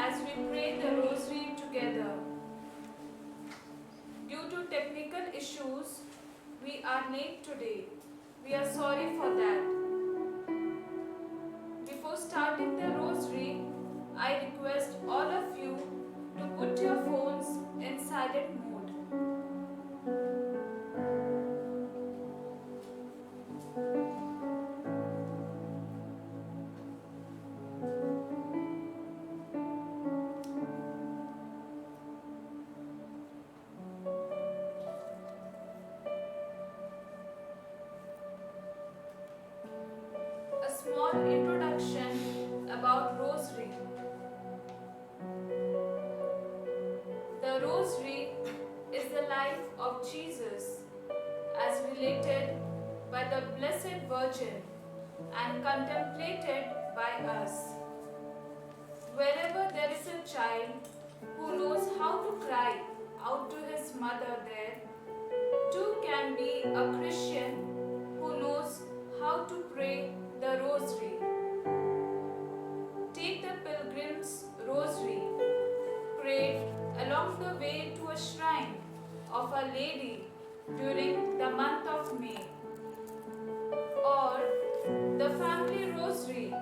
as we pray the Rosary together. Due to technical issues, we are late today. We are sorry for that. Before starting the Rosary, I request all of you to put your phones in silent mode. A small introduction about Rosary. The Rosary is the life of Jesus as related by the Blessed Virgin and contemplated by us. Wherever there is a child who knows how to cry out to his mother, there too can be a Christian who knows how to pray the Rosary. Take the Pilgrim's Rosary, prayed along the way to a shrine of Our Lady during the month of May, or the family Rosary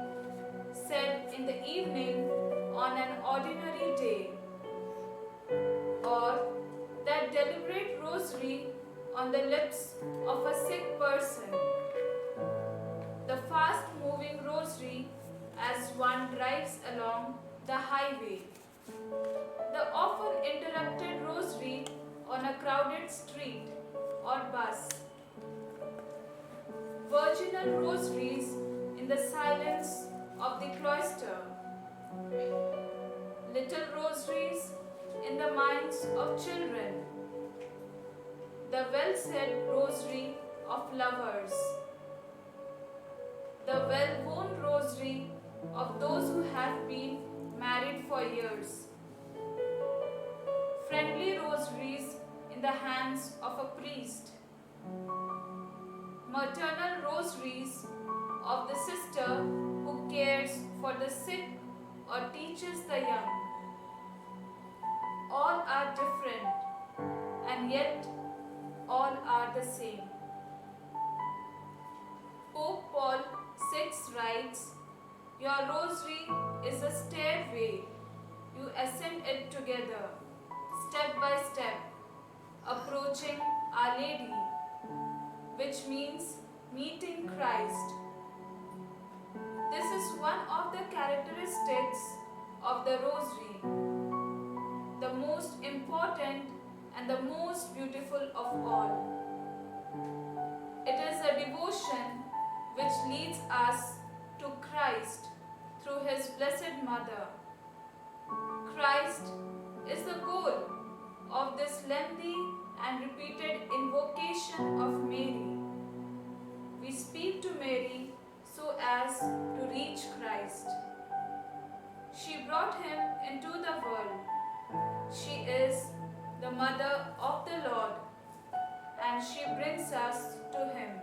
said in the evening on an ordinary day, or that deliberate Rosary on the lips of a sick person, the fast-moving Rosary as one drives along the highway, the often interrupted Rosary on a crowded street or bus, virginal rosaries in the silence of the cloister, little rosaries in the minds of children, the well-said rosary of lovers, the well-worn rosary of those who have been married for years, friendly rosaries in the hands of a priest, maternal rosaries of the sister who cares for the sick or teaches the young. All are different, and yet all are the same. Pope Paul 6 writes, "Your rosary is a stairway. You ascend it together, step by step, approaching Our Lady, which means meeting Christ. This is one of the characteristics of the Rosary, the most important and the most beautiful of all. It is a devotion which leads us to Christ through His Blessed Mother. Christ is the goal of this lengthy and repeated invocation of Mary. We speak to Mary so as to reach Christ. She brought Him into the world. She is the Mother of the Lord, and she brings us to Him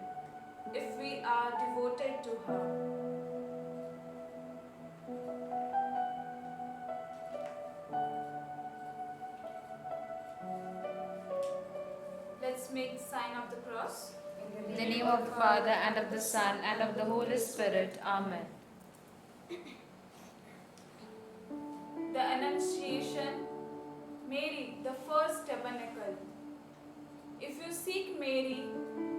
if we are devoted to her. Let's make sign of the cross. In the name of the Father, and of the Son, and of the Holy Spirit. Amen. The Annunciation, Mary, the first tabernacle. If you seek Mary,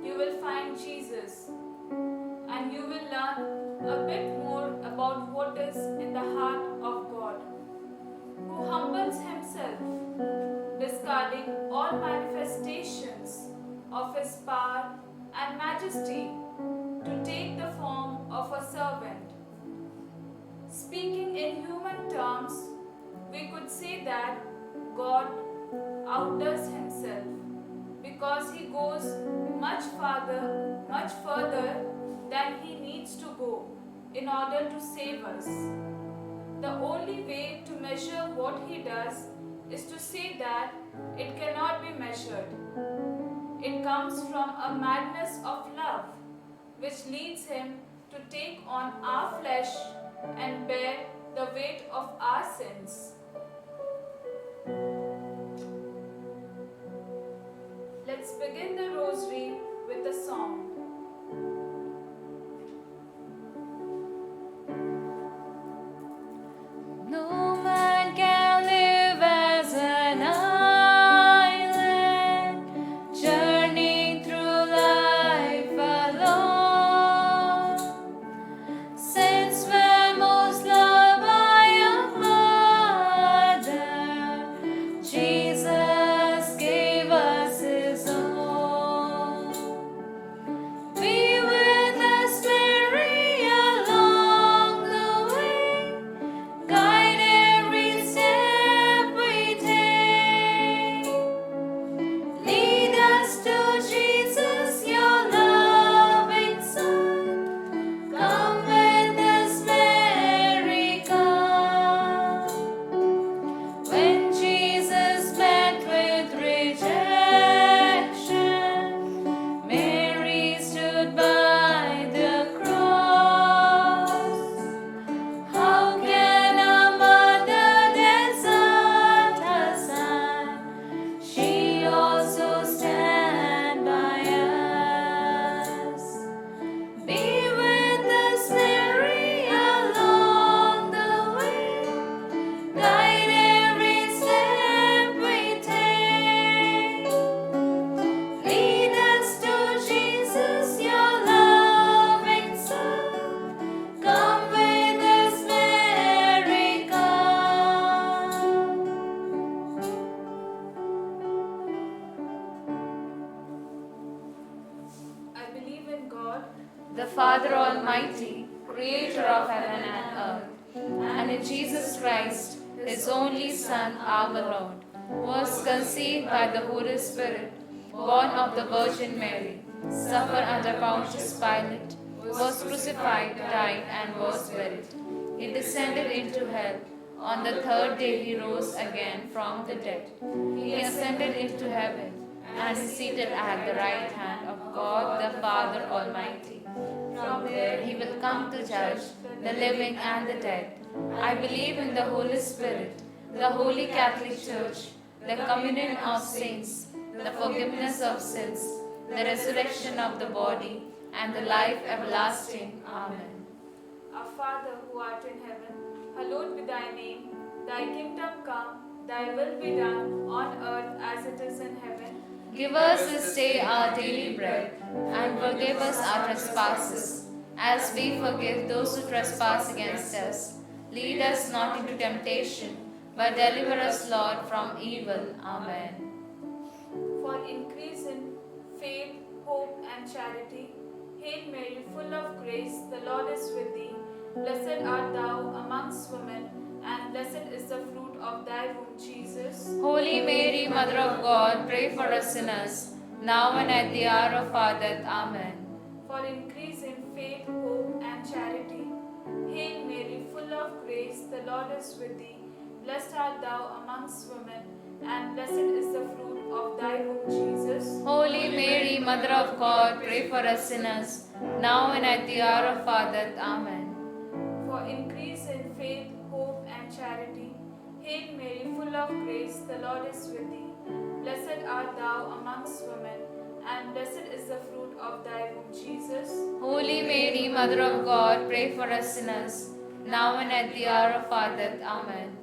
you will find Jesus, and you will learn a bit more about what is in the heart of God, who humbles Himself, discarding all manifestations of His power and majesty to take the form of a servant. Speaking in human terms, we could say that God outdoes Himself because He goes much further than He needs to go in order to save us. The only way to measure what He does is to say that it cannot be measured. It comes from a madness of love, which leads Him to take on our flesh and bear the weight of our sins. Let's begin the Rosary with a song. No man can live as an island, journeying through life alone. Since we're most loved by a mother, Jesus gave us His own. Be with us, Mary, along the way. Guide every step we take. Lead us to Jesus, your loving Son. Come with us, Mary, come. When Jesus met with rejection, Mary stood by the cross. How can a mother desert her son? She also stand by us. Be with us, Mary, along the way. Guide every step we take. Lead us to Jesus, your loving Son. Come with us, Mary, come. I believe in God, The Father Almighty, creator of heaven and earth, and in Jesus Christ, His only Son, our Lord, who was conceived by the Holy Spirit, born of the Virgin Mary, suffered under Pontius Pilate, was crucified, died, and was buried. He descended into hell. On the third day He rose again from the dead. He ascended into heaven and is seated at the right hand of God the Father Almighty. From there He will come to judge the living and the dead. I believe in the Holy Spirit, the Holy Catholic Church, the communion of saints, the forgiveness of sins, the resurrection of the body, and the life everlasting. Amen. Our Father who art in heaven, hallowed be thy name. Thy kingdom come, thy will be done on earth as it is in heaven. Give us this day our daily bread, and forgive us our trespasses, as we forgive those who trespass against us. Lead us not into temptation, but deliver us, Lord, from evil. Amen. For increase in faith, hope, and charity. Hail Mary, full of grace, the Lord is with thee. Blessed art thou amongst women, and blessed is the fruit of thy womb, Jesus. Holy Mary, Mother of God, pray for us sinners, now and at the hour of our death. Amen. For increase in faith, hope, and charity. Hail Mary, full of grace, the Lord is with thee. Blessed art thou amongst women, and blessed is the fruit of thy womb, Jesus. Holy Mary, Mother of God, pray for us sinners, now and at the hour of our death. Amen. For increase in faith, hope, and charity. Hail Mary, full of grace, the Lord is with thee. Blessed art thou amongst women, and blessed is the fruit of thy womb, Jesus. Holy Mary, Mother of God, pray for us sinners, now and at the hour of our death. Amen.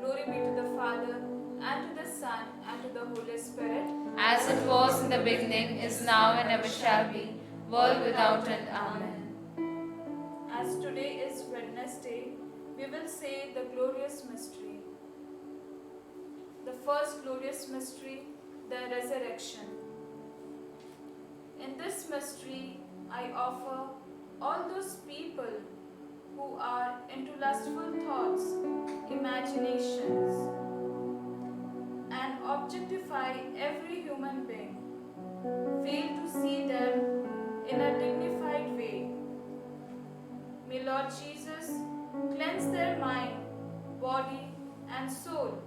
Glory be to the Father, and to the Son, and to the Holy Spirit. As it was in the beginning, is now, and ever shall be, world without end. Amen. As today is Wednesday, we will say the glorious mystery. The first glorious mystery, the resurrection. In this mystery, I offer all those people who are into lustful thoughts, imaginations, and objectify every human being, fail to see them in a dignified way. May Lord Jesus cleanse their mind, body, and soul,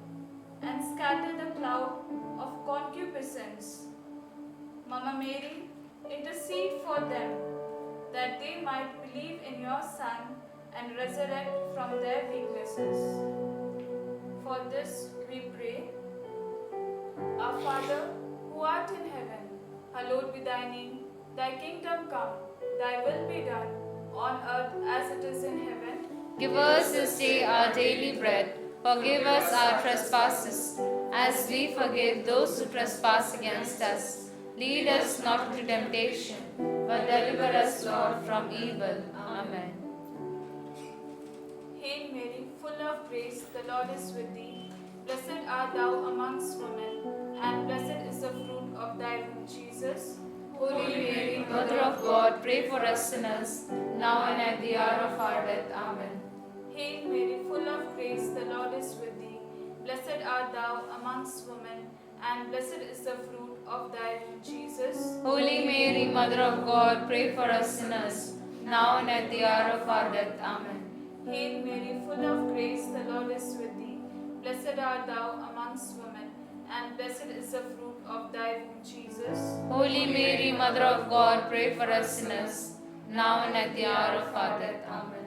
and scatter the cloud of concupiscence. Mama Mary, intercede for them, that they might believe in your Son and resurrect from their weaknesses. For this we pray. Our Father, who art in heaven, hallowed be thy name. Thy kingdom come, thy will be done, on earth as it is in heaven. Give us this day our daily bread. Forgive us our trespasses, as we forgive those who trespass against us. Lead us not into temptation, but deliver us, Lord, from evil. Amen. Hail Mary, full of grace, the Lord is with thee. Blessed art thou amongst women, and blessed is the fruit of thy womb, Jesus. Holy Mary, Mother of God, pray for us sinners, now and at the hour of our death. Amen. Hail Mary, full of grace, the Lord is with thee. Blessed art thou amongst women, and blessed is the fruit of thy womb, Jesus. Holy Mary, Mother of God, pray for us sinners, now and at the hour of our death. Amen. Hail Mary, full of grace, the Lord is with thee. Blessed art thou amongst women, and blessed is the fruit of thy womb, Jesus. Holy Mary, Mother of God, pray for us sinners, now and at the hour of our death. Amen.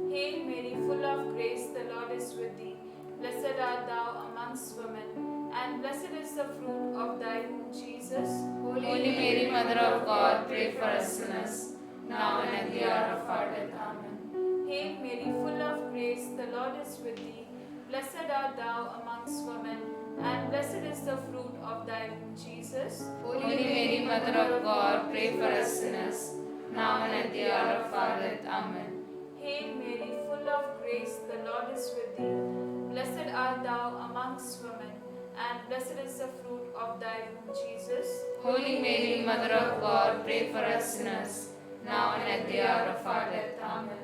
Hail Mary, full of grace, the Lord is with thee. Blessed art thou amongst women, and blessed is the fruit of thy womb, Jesus. Holy Mary, Mother of God, pray for us sinners, now and at the hour of our death. Amen. Hail Mary, full of grace, the Lord is with thee. Blessed art thou amongst women, and blessed is the fruit of thy womb, Jesus. Holy Mary, Mother of God, pray for us sinners, now and at the hour of our death. Amen. Hail Mary, full of grace, the Lord is with thee. Blessed art thou amongst women, and blessed is the fruit of thy womb, Jesus. Holy Mary, Mother of God, pray for us sinners, now and at the hour of our death. Amen.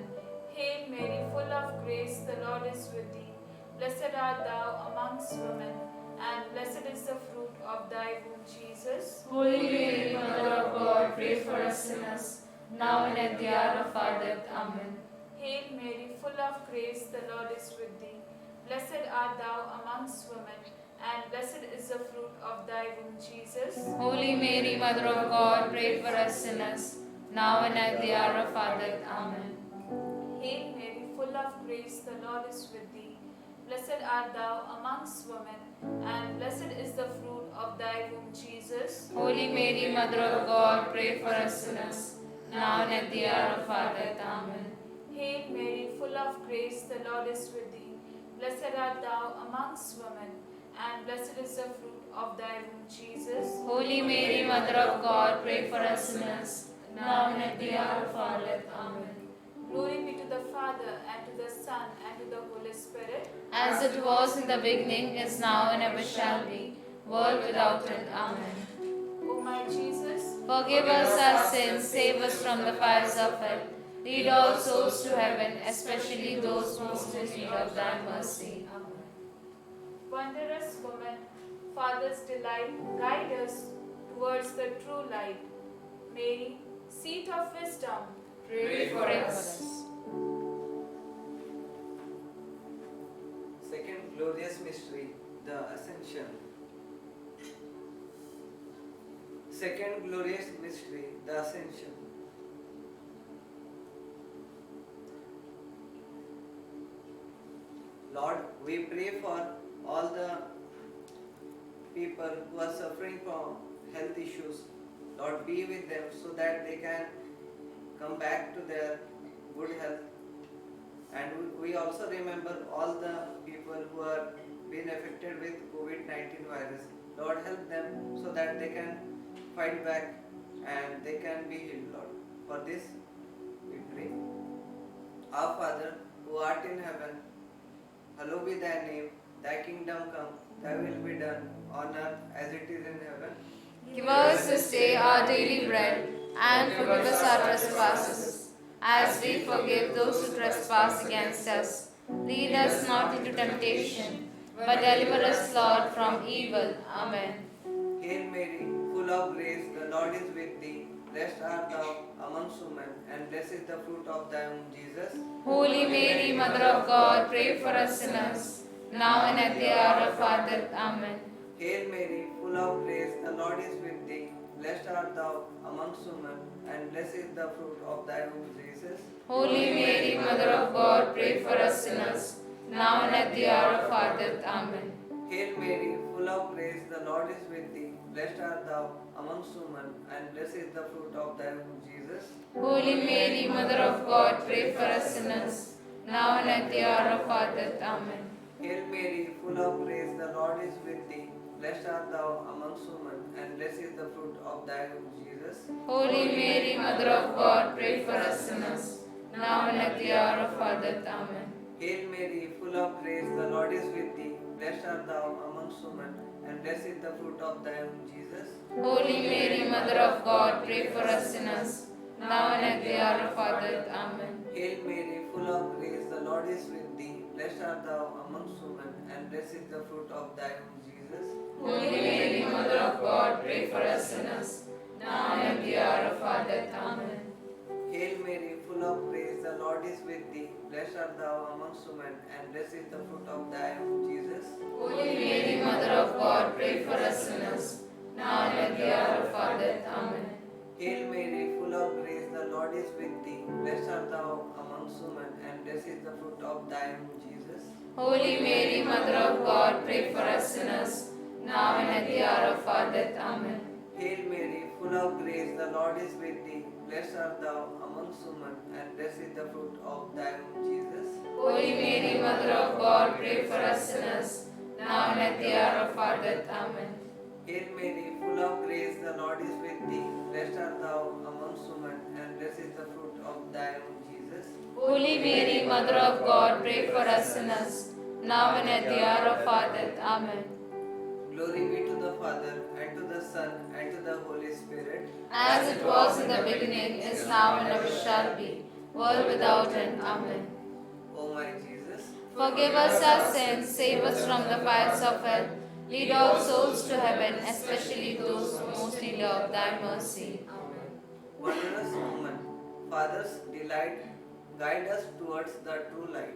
Hail Mary, full of grace, the Lord is with thee. Blessed art thou amongst women, and blessed is the fruit of thy womb, Jesus. Holy Mary, Mother of God, pray for us sinners, now and at the hour of our death. Amen. Hail Mary, full of grace, the Lord is with thee. Blessed art thou amongst women, and blessed is the fruit of thy womb, Jesus. Holy Mary, Mother of God, pray for us sinners, now and at the hour of our death. Amen. Hail Mary, full of grace, the Lord is with thee. Blessed art thou amongst women, and blessed is the fruit of thy womb, Jesus. Holy Mary, Mother of God, pray for us sinners, now and at the hour of our death. Amen. Hail Mary, full of grace, the Lord is with thee. Blessed art thou amongst women, and blessed is the fruit of thy womb, Jesus. Holy Mary, Mother of God, pray for us sinners, now and at the hour of our death. Amen. Glory be to the Father, and to the Son, and to the Holy Spirit. As it was in the beginning, is now, and ever shall be, world without end. Amen. O my Jesus, Forgive us our sins, save us from the fires of hell. Lead all souls to heaven, especially those most in need of thy mercy. Amen. Wondrous woman, Father's delight, guide us towards the true light. Mary, seat of wisdom, Pray for us. Second glorious mystery, the Ascension. Second glorious mystery, the Ascension. Lord, we pray for all the people who are suffering from health issues. Lord, be with them so that they can come back to their good health. And we also remember all the people who are been affected with COVID-19 virus. Lord, help them so that they can fight back and they can be healed, Lord. For this we pray. Our Father, who art in heaven, hallowed be thy name. Thy kingdom come, thy will be done on earth as it is in heaven. Give us this day our daily bread, and forgive us our trespasses, as we forgive those who trespass against us. Lead us not into temptation, but deliver us, Lord, from evil. Amen. Hail Mary, full of grace, the Lord is with thee. Blessed art thou amongst women, and blessed is the fruit of thy womb, Jesus. Holy Mary, Mother of God, pray for us sinners, now and at the hour of our death. Amen. Hail Mary, full of grace, the Lord is with thee. Blessed art thou amongst women, and blessed is the fruit of thy womb, Jesus. Holy Mary, Mother of God, pray for us sinners, now and at the hour of our death. Amen. Hail Mary, full of grace, the Lord is with thee. Blessed art thou amongst women, and blessed is the fruit of thy womb, Jesus. Holy Mary, Mother of God, pray for us sinners, now and at the hour of our death. Amen. Hail Mary, full of grace, the Lord is with thee. Blessed art thou amongst women, and blessed is the fruit of thy womb, Jesus. Holy Mary, Mother of God, pray for us sinners, now and at the hour of our death. Amen. Hail Mary, full of grace, the Lord is with thee. Blessed art thou amongst women, and blessed is the fruit of thy womb, Jesus. Holy Mary, Mother of God, pray for us sinners, now and at the hour of our death. Amen. Hail Mary, full of grace, the Lord is with thee. Blessed art thou amongst women, and blessed is the fruit of thy womb, Jesus. Holy Mary, Mother of God, pray for us sinners, now and at the hour of our death. Amen. Hail Mary, full of grace, the Lord is with thee. Blessed art thou amongst women, and blessed is the fruit of thy womb, Jesus. Holy Mary, Mother of God, pray for us sinners, now and at the hour of our death. Amen. Hail Mary, full of grace, the Lord is with thee. Blessed art thou amongst women, and blessed is the fruit of thy womb, Jesus. Holy Mary, Mother of God, pray for us sinners, now and at the hour of our death. Amen. Hail Mary, full of grace, the Lord is with thee. Blessed art thou amongst women, and blessed is the fruit of thy womb, Jesus. Holy Mary, Mother of God, pray for us sinners, now and at the hour of our death. Amen. Hail Mary, full of grace, the Lord is with thee. Blessed art thou amongst women, and blessed is the fruit of thy womb, Jesus. Holy Mary, Mother of God, pray for us sinners, now and at the hour of our death. Amen. Glory be to the Father, and to the Son, and to the Holy Spirit. As it was in the beginning, is now, and ever shall be, world without end. Amen. O my Jesus, Forgive us our sins, save us from the fires of hell. Lead all souls to heaven, especially those who most need of thy mercy. Amen. wondrous woman, Father's delight, guide us towards the true light.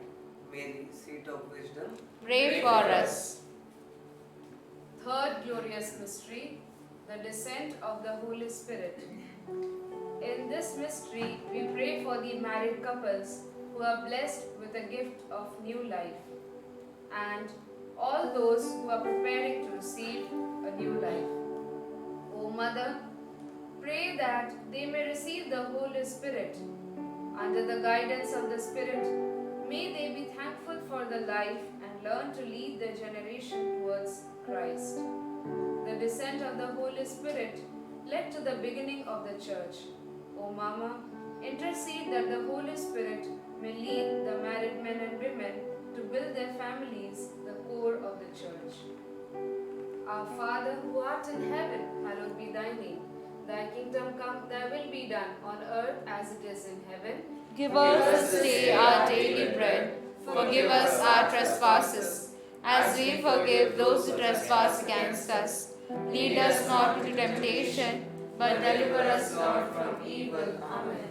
Mary, seat of wisdom. Pray for us. Third glorious mystery, the descent of the Holy Spirit. In this mystery, we pray for the married couples who are blessed with a gift of new life, and all those who are preparing to receive a new life. O Mother, Pray that they may receive the Holy Spirit. Under the guidance of the Spirit, may they be thankful for the life and learn to lead their generation towards Christ. The descent of the Holy Spirit led to the beginning of the Church. O Mama, intercede that the Holy Spirit may lead the married men and women to build their families, the core of the Church. Our Father who art in heaven, hallowed be thy name. Thy kingdom come, thy will be done on earth as it is in heaven. Give us this day our daily bread. Forgive us our trespasses, as we forgive those who trespass against us. Lead us not into temptation, but deliver us, Lord, from evil. Amen.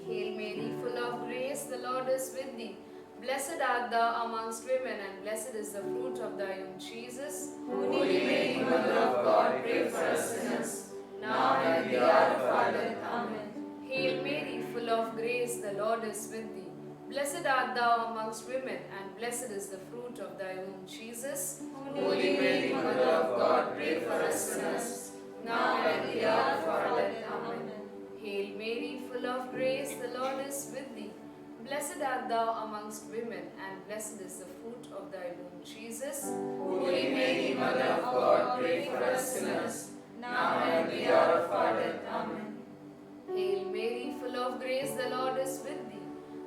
Hail Mary, full of grace, the Lord is with thee. Blessed art thou amongst women, and blessed is the fruit of thy womb, Jesus. Holy Mary, Mother of God, pray for us sinners, now and at the hour of our death. Amen. Hail Mary, full of grace, the Lord is with thee. Blessed art thou amongst women, and blessed is the fruit of thy womb, Jesus. Holy Mary, Mother of God, pray for us sinners, now and at the hour of our death. Amen. Hail Mary, full of grace, the Lord is with thee. Blessed art thou amongst women, and blessed is the fruit of thy womb, Jesus. Holy Mary, Mother of God, pray for us sinners, now and at the hour of our death. Amen. Hail Mary, full of grace, the Lord is with thee.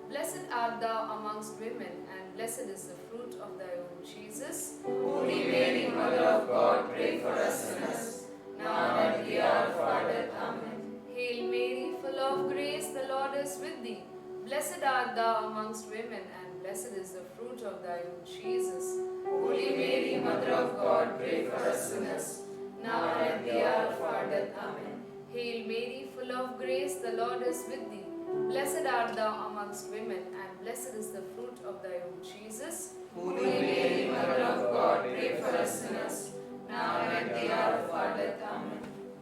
Blessed art thou amongst women, and blessed is the fruit of thy womb, Jesus. Holy Mary, Mother of God, pray for us sinners, now and at the hour of our death. Amen. Hail Mary, full of grace, the Lord is with thee. Blessed art thou amongst women, and blessed is the fruit of thy womb, Jesus. Holy Mary, Mother of God, pray for us sinners, now and at the hour of our death. Amen. Hail Mary, full of grace, the Lord is with thee. Blessed art thou amongst women, and blessed is the fruit of thy womb, Jesus. Holy Mary, Mother of God, pray for us sinners, now and at the hour of our death. Amen.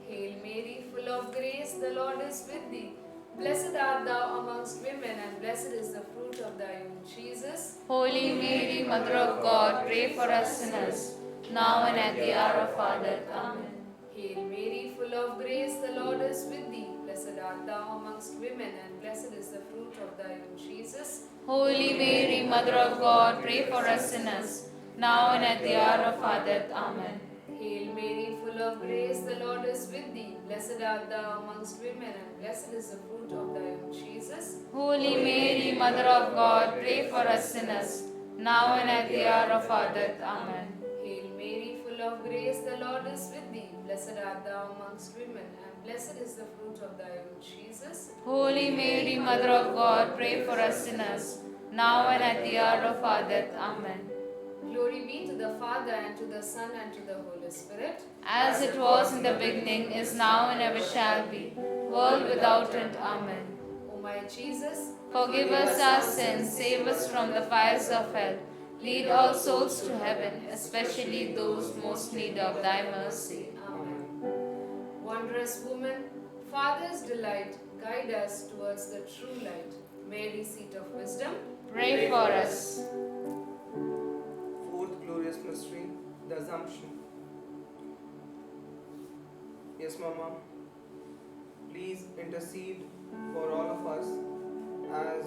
Hail Mary, full of grace, the Lord is with thee. Blessed art thou amongst women, and blessed is the fruit of thy womb, Jesus. Holy Mary, Mother of God, pray for us sinners, now and at the hour of our death. Amen. Hail Mary, full of grace, the Lord is with thee. Blessed art thou amongst women, and blessed is the fruit of thy womb, Jesus. Holy Mary, Mother of God, pray for us sinners, now and at the hour of our death. Amen. Hail Mary, full of grace, the Lord is with thee. Blessed art thou amongst women, and blessed is the fruit of thy womb, Jesus. Holy Mary, Mother of God, pray for us sinners, now and at the hour of our death. Amen. Hail Mary, full of grace, the Lord is with thee. Blessed art thou amongst women, and blessed is the fruit of thy womb, Jesus. Holy Mary, Mother of God, pray for us sinners, now and at the hour of our death. Amen. Glory be to the Father, and to the Son, and to the Holy Spirit. As it was in the beginning, is now, and ever shall be, world without end. Amen. O my Jesus, Forgive us our sins, save us from the fires of hell. Lead all souls to heaven, especially those most need of thy mercy. Amen. Wondrous woman, Father's delight, guide us towards the true light. Mary, seat of wisdom, Pray for us. Fourth glorious mystery, the Assumption. Yes, Mama, please intercede for all of us as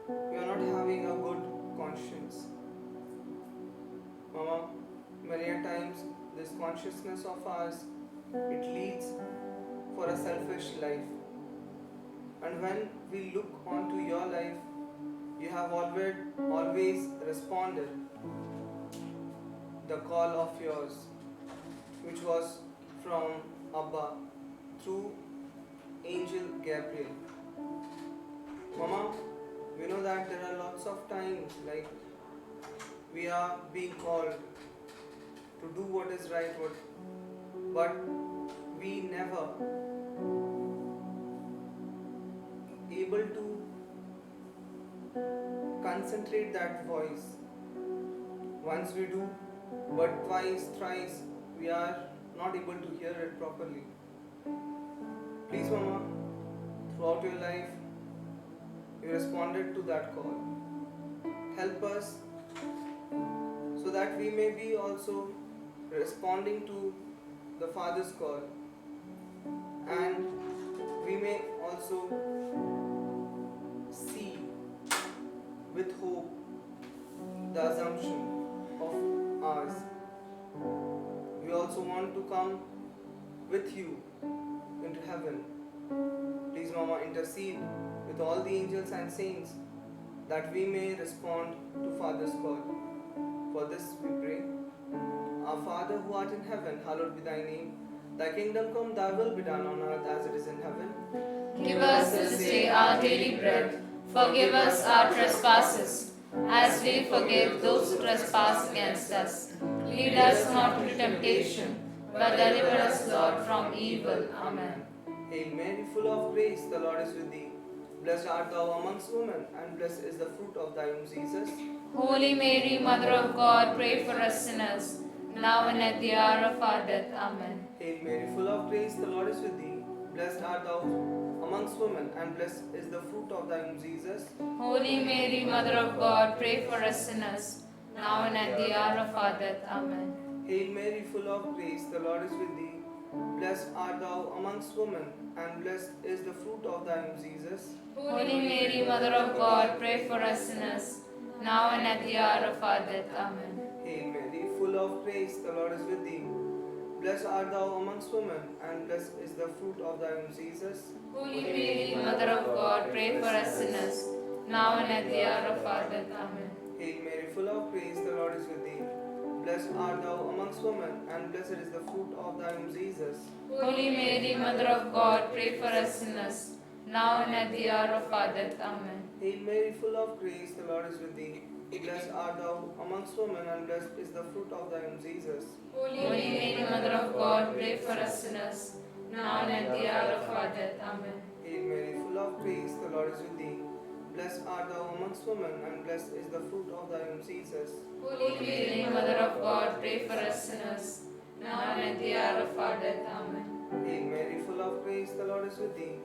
we are not having a good conscience. Mama, many a times this consciousness of ours, it leads for a selfish life. And when we look onto your life, you have always responded the call of yours, which was from Abba through Angel Gabriel. Mama, we know that there are lots of times like we are being called to do what is right, but we never able to concentrate that voice. Once we do, but twice, thrice, we are not able to hear it properly. Please, Mama, throughout your life, you responded to that call. Help us so that we may be also responding to the Father's call. and we may also see with hope the assumption of ours. We also want to come with you into heaven. Please, Mama, intercede with all the angels and saints that we may respond to Father's call. For this we pray. Our Father who art in heaven, hallowed be thy name. Thy kingdom come, thy will be done on earth as it is in heaven. Give us this day our daily bread. Forgive us our trespasses, as we forgive those who trespass against us. Lead us not into temptation, but deliver us, Lord, from evil. Amen. Hail Mary, full of grace, the Lord is with thee. Blessed art thou amongst women, and blessed is the fruit of thy womb, Jesus. Holy Mary, Mother of God, pray for us sinners, now and at the hour of our death. Amen. Hail Mary, full of grace, the Lord is with thee. Blessed art thou amongst women, and blessed is the fruit of thy womb, Jesus. Holy Mary, Mother of God, pray for us sinners, now and at the hour of our death. Amen. Hail Mary, full of grace, the Lord is with thee. Blessed art thou amongst women, and blessed is the fruit of thy womb, Jesus. Holy Mary, Mother of God, pray for us sinners, now and at the hour of our death. Amen. Hail Mary, full of grace, the Lord is with thee. Blessed art thou amongst women, and blessed is the fruit of thy womb, Jesus. Holy Mary, Mother of God, pray for us sinners, now and at the hour of our death. Amen. Hail Mary, full of grace, the Lord is with thee. Blessed art thou amongst women, and blessed is the fruit of thy womb, Jesus. Holy Mary, Mother of God, pray for us sinners, now and at the hour of our death. Amen. Hail Mary, full of grace, the Lord is with thee. Blessed art thou amongst women, and blessed is the fruit of thy womb, Jesus. Holy Mary, Mother of God, pray for us sinners, now and at the hour of our death. Amen. Hail Mary, full of grace, the Lord is with thee. Blessed art thou amongst women, and blessed is the fruit of thy womb, Jesus. Holy Mary, Mother of God, pray for us sinners, now and at the hour of our death. Amen. Hail Mary, full of grace, the Lord is with thee.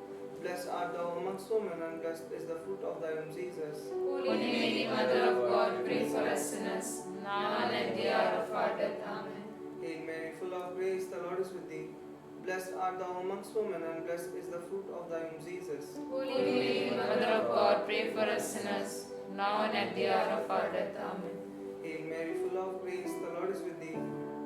Blessed art thou amongst women, and blessed is the fruit of thy womb, Jesus. Holy Mary, Mother of God, pray for us sinners, now and at the hour of our death. Amen. Hail Mary, full of grace, the Lord is with thee. Blessed art thou amongst women, and blessed is the fruit of thy womb, Jesus. Holy Mary, Mother of God, pray for us sinners, now and at the hour of our death. Amen. Hail Mary, full of grace, the Lord is with thee.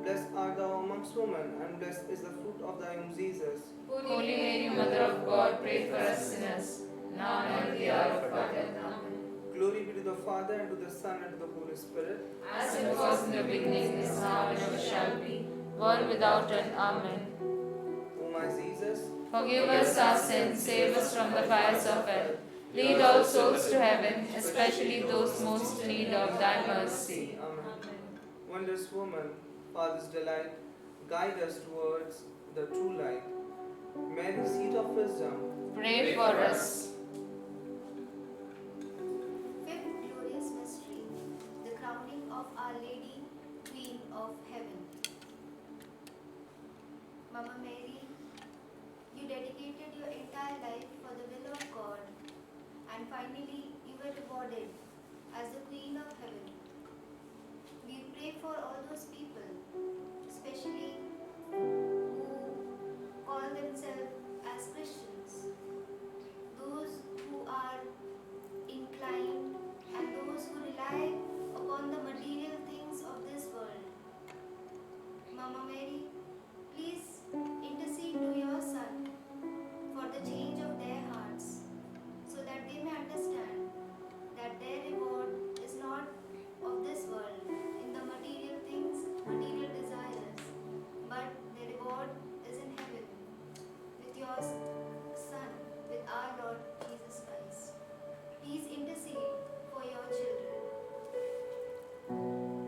Blessed art thou amongst women, and blessed is the fruit of thy womb, Jesus. Holy Mary, Mother of God, pray for us sinners, now and at the hour of our death. Amen. Glory be to the Father, and to the Son, and to the Holy Spirit. As it was in the beginning, is now, and ever shall be, world without end. Amen. O my Jesus, Forgive us our sins, save us from the fires of hell. Lead all souls to heaven, especially those most in need of thy mercy. Amen. Wondrous woman, Father's delight, guide us towards the true light. Mary, seat of wisdom, Pray for us. Fifth glorious mystery, the crowning of Our Lady, Queen of Heaven. Mama Mary, you dedicated your entire life for the will of God, and finally you were rewarded as the Queen of Heaven. We pray for all those people, especially who call themselves as Christians, those who are inclined and those who rely upon the material things of this world. Mama Mary, please intercede to your Son for the change of their hearts, so that they may understand that their reward is not of this world in the material things, material desires, but their reward is in heaven with your Son, with our Lord Jesus Christ. Please intercede for your children.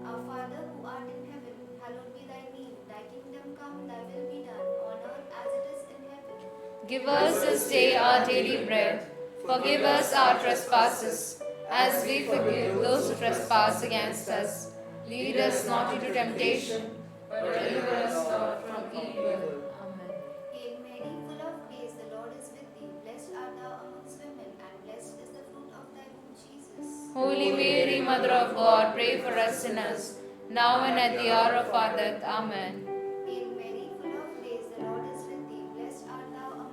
Our Father who art in heaven, hallowed be thy name. Thy kingdom come, thy will be done, on earth as it is in heaven. Give us this day our daily bread. Forgive us our trespasses, as we forgive those who trespass against us. Lead us not into temptation, but deliver us, Lord, from evil. Amen. Hail Mary, full of grace, the Lord is with thee. Blessed art thou amongst women, and blessed is the fruit of thy womb, Jesus. Holy Mary, Mother of God, pray for us sinners, now and at the hour of our death. Amen. Hail Mary, full of grace, the Lord is with thee. Blessed art thou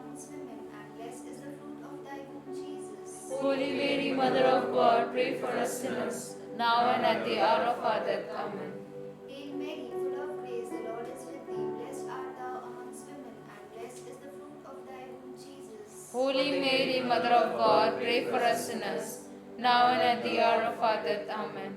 Mother of God, pray for us sinners, now and at the hour of our death. Amen. Hail Mary, full of grace, the Lord is with thee. Blessed art thou amongst women, and blessed is the fruit of thy womb, Jesus. Holy Mary, Mother of God, pray for us sinners, now and at the hour of our death. Amen.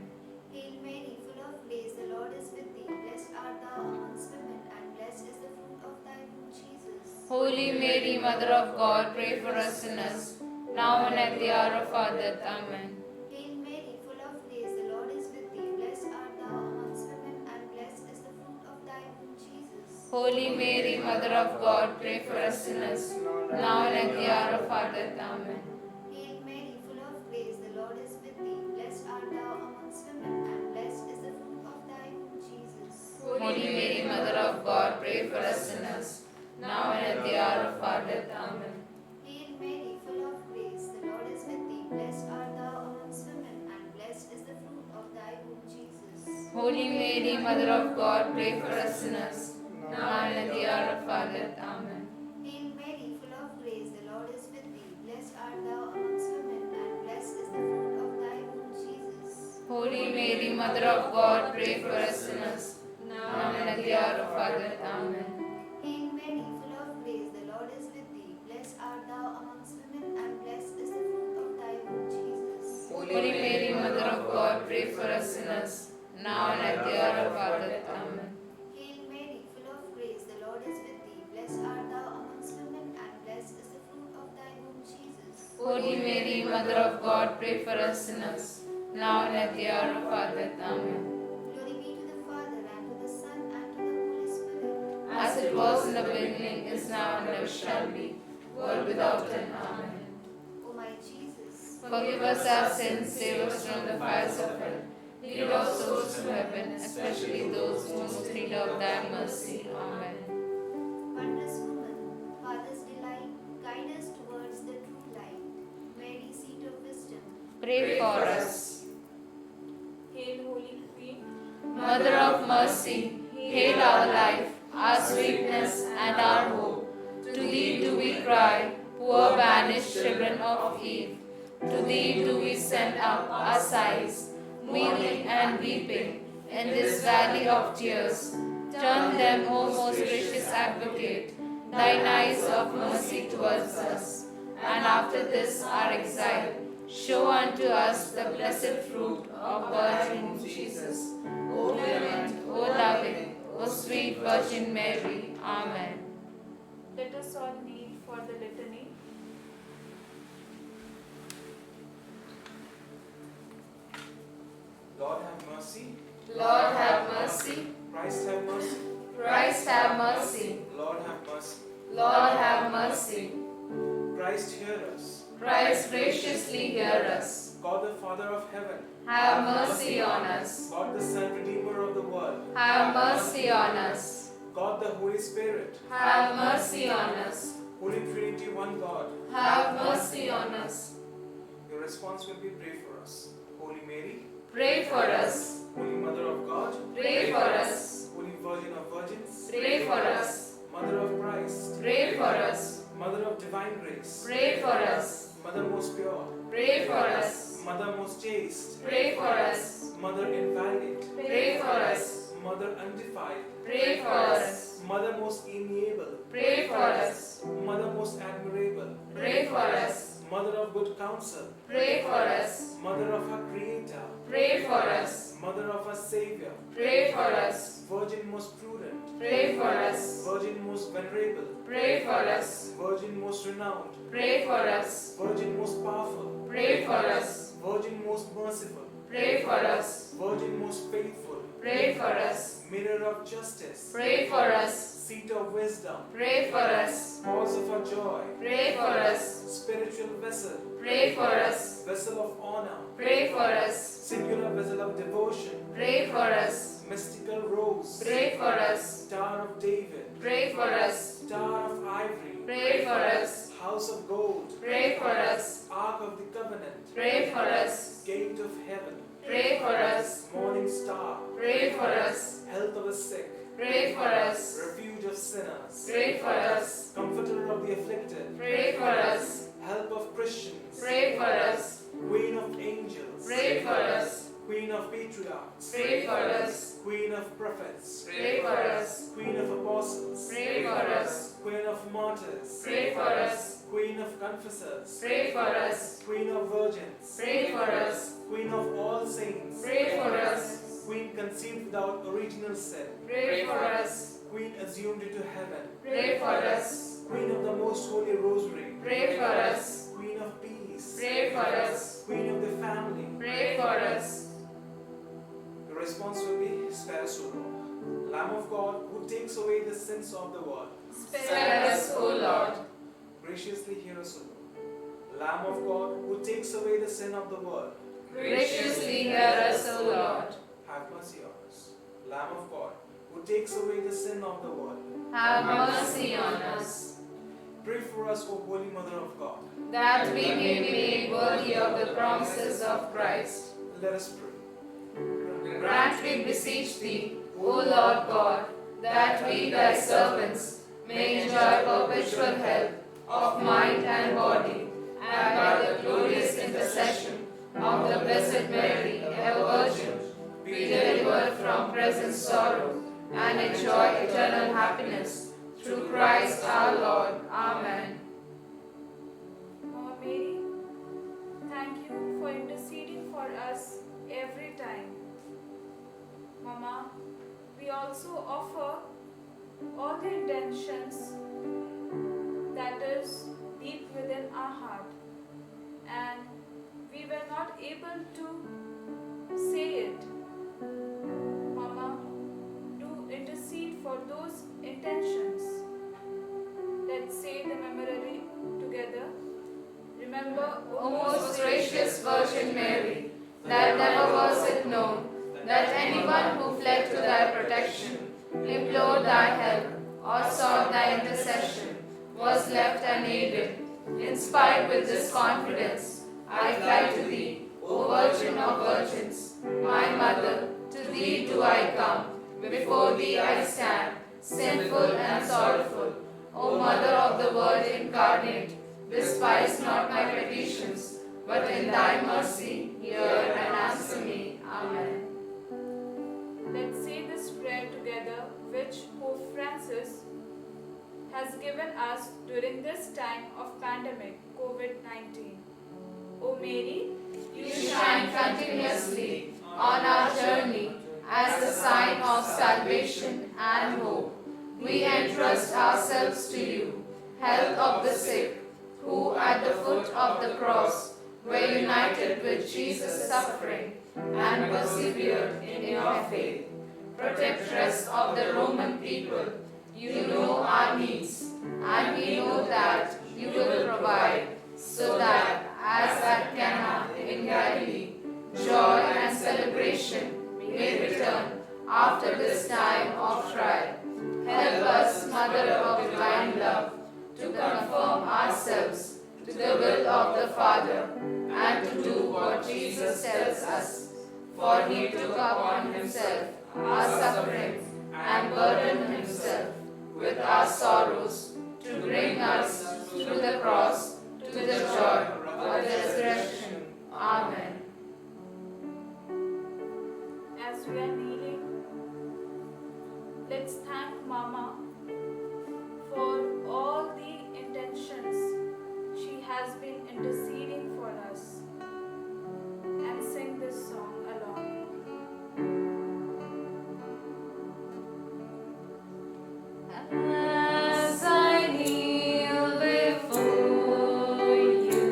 Hail Mary, full of grace, the Lord is with thee. Blessed art thou amongst women, and blessed is the fruit of thy womb, Jesus. Holy Mary, Mother of God, pray for us sinners, now and at the hour of our death. Amen. Hail Mary, full of grace, the Lord is with thee. Blessed art thou amongst women, and blessed is the fruit of thy womb, Jesus. Holy Mary, Mother of God, pray for us sinners, now and at the hour of our death. Amen. Hail Mary, full of grace, the Lord is with thee. Blessed art thou amongst women, and blessed is the fruit of thy womb, Jesus. Holy Mary, Mother of God, pray for us sinners, now and at the hour of our death. Amen. Hail Mary, full of grace, the Lord is with thee. Blessed art thou amongst women, and blessed is the fruit of thy womb, Jesus. Holy Mary, Mother of God, pray for us sinners, now and at the hour of our death. Amen. Hail Mary, full of grace, the Lord is with thee. Blessed art thou amongst women, and blessed is the fruit of thy womb, Jesus. Holy Mary, Mother of God, pray for us sinners, now and at the hour of our death. Amen. Hail Mary, full of grace, the Lord is with thee. Blessed art thou amongst women, and blessed is the fruit of thy womb, Jesus. Holy Mary, Mother of God, pray for us sinners, now and at the hour of our death. Amen. Hail Mary, full of grace, the Lord is with thee. Blessed art thou amongst women, and blessed is the fruit of thy womb, Jesus. Holy Mary, Mother of God, pray for us sinners, now and at the hour of our death. Amen. Glory be to the Father, and to the Son, and to the Holy Spirit. As it was in the beginning, is now, and ever shall be, world without end. Amen. O my Jesus, Forgive us our sins, save us from the fires of hell. Lead all souls to heaven, especially those who most need of thy mercy. Amen. wondrous woman, Father's delight, guide us towards the true light. Mary, seat of wisdom, Pray for us. Hail, Holy Queen. Mother of mercy, hail our life, our sweetness, and our hope. To thee do we cry, poor banished children of Eve. To thee do we send up our sighs, kneeling and weeping in this valley of tears. Turn them, O most gracious advocate, thine eyes of mercy towards us, and after this our exile, show unto us the blessed fruit of Virgin Jesus. O clement, O loving, O sweet Virgin Mary. Amen. Let us all kneel for the litany. Lord have mercy. Lord have mercy. Christ have mercy. Christ have mercy. Lord have mercy. Lord have mercy. Christ hear us. Christ graciously hear us. God the Father of heaven. Have mercy on us. God the Son, Redeemer of the world. Have mercy on us. God the Holy Spirit. Have mercy on us. Holy Trinity, one God. Have mercy on us. Your response will be pray for us. Holy Mary. Pray for us. Holy Mother of God. Pray for us. Holy Virgin of Virgins. Pray for us. Mother of Christ. Pray for us. Mother of Divine Grace. Pray for us. Mother most pure. Pray for us. Mother most chaste. Pray for us. Mother inviolate. Pray for us. Mother undefiled. Pray for us. Mother most amiable. Pray for us. Mother most admirable. Pray for us. Mother of good counsel. Pray for us. Mother of our Creator. Pray for us. Mother of our Savior. Pray for us. Virgin most prudent. Pray for us. Virgin most venerable. Pray for us. Virgin most renowned. Pray for us. Virgin most powerful. Pray for us. Virgin most merciful. Pray for us. Virgin most faithful. Pray for us. Mirror of justice. Pray for us. Seat of wisdom. Pray for us. Cause of our joy. Pray for us. Spiritual vessel. Pray for us. Vessel of honor. Pray for us. Singular vessel of devotion. Pray for us. Mystical rose. Pray for us. Star of David. Pray for us. Star of ivory. Pray for us. House of gold. Pray for us. Ark of the covenant. Pray for us. Gate of heaven. Pray for us. Morning star. Pray for us. Health of the sick. Pray for us. Refuge of sinners. Pray for us. Comforter of the afflicted. Pray for us. Help of Christians. Pray for us. Queen of angels, Pray for us. Queen of patriarchs, Pray for us. Queen of prophets, Pray for us. Queen of apostles, Pray for us. Queen of martyrs, Pray for us. Queen of confessors, Pray for us. Queen of virgins, Pray for us. Queen of all saints, Pray for us. Queen conceived without original sin, Pray for us. Queen assumed into heaven, Pray for us. Queen of the most holy rosary, Pray for us. Queen of peace, Pray for us. Queen of the family. Pray for us. The response will be, spare us, O Lord. Lamb of God, who takes away the sins of the world, Spare us, O Lord. graciously hear us, O Lord. Lamb of God, who takes away the sin of the world, Graciously hear us, O Lord. have mercy on us. Lamb of God, who takes away the sin of the world, Have mercy on us, pray for us, O Holy Mother of God. that we may be made worthy of the promises of Christ. Let us pray. Grant, we beseech thee, O Lord God, that we, thy servants, may enjoy perpetual health of mind and body, and by the glorious intercession of the Blessed Mary, ever Virgin, be delivered from present sorrow and enjoy eternal happiness. Through Christ our Lord. Amen. Mama Mary, thank you for interceding for us every time. Mama, we also offer all the intentions that is deep within our heart, and we were not able to say it. Mama, do intercede for those intentions. Let's say the memorare together. Remember, O most gracious Virgin Mary, that never was it known that anyone who fled to thy protection, implored thy help, or sought thy intercession, was left unaided. Inspired with this confidence, I fly to thee, O Virgin of Virgins, my Mother, to thee do I come. Before thee I stand, sinful and sorrowful. O Mother of the Word incarnate, despise not my petitions, but in thy mercy hear and answer me. Amen. let's say this prayer together, which Pope Francis has given us during this time of pandemic COVID-19. O Mary, You shine continuously on our journey as a sign of salvation and hope. We entrust ourselves to you, health of the sick, who at the foot of the cross were united with Jesus' suffering and persevered in your faith. Protectress of the Roman people, you know our needs, and we know that you will provide, so that, as at Cana in Galilee, joy and celebration may return after this time of trial. Help us, Mother of Divine Love, to conform ourselves to the will of the Father, and to do what Jesus tells us. For he took upon himself our sufferings and burdened himself with our sorrows to bring us through the cross to the joy of the resurrection. Amen. as we are kneeling, let's thank Mama for all the intentions she has been interceding for us, and sing this song along. As I kneel before you,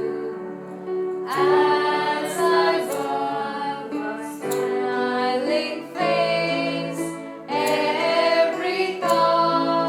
as I bow my smiling face, every thought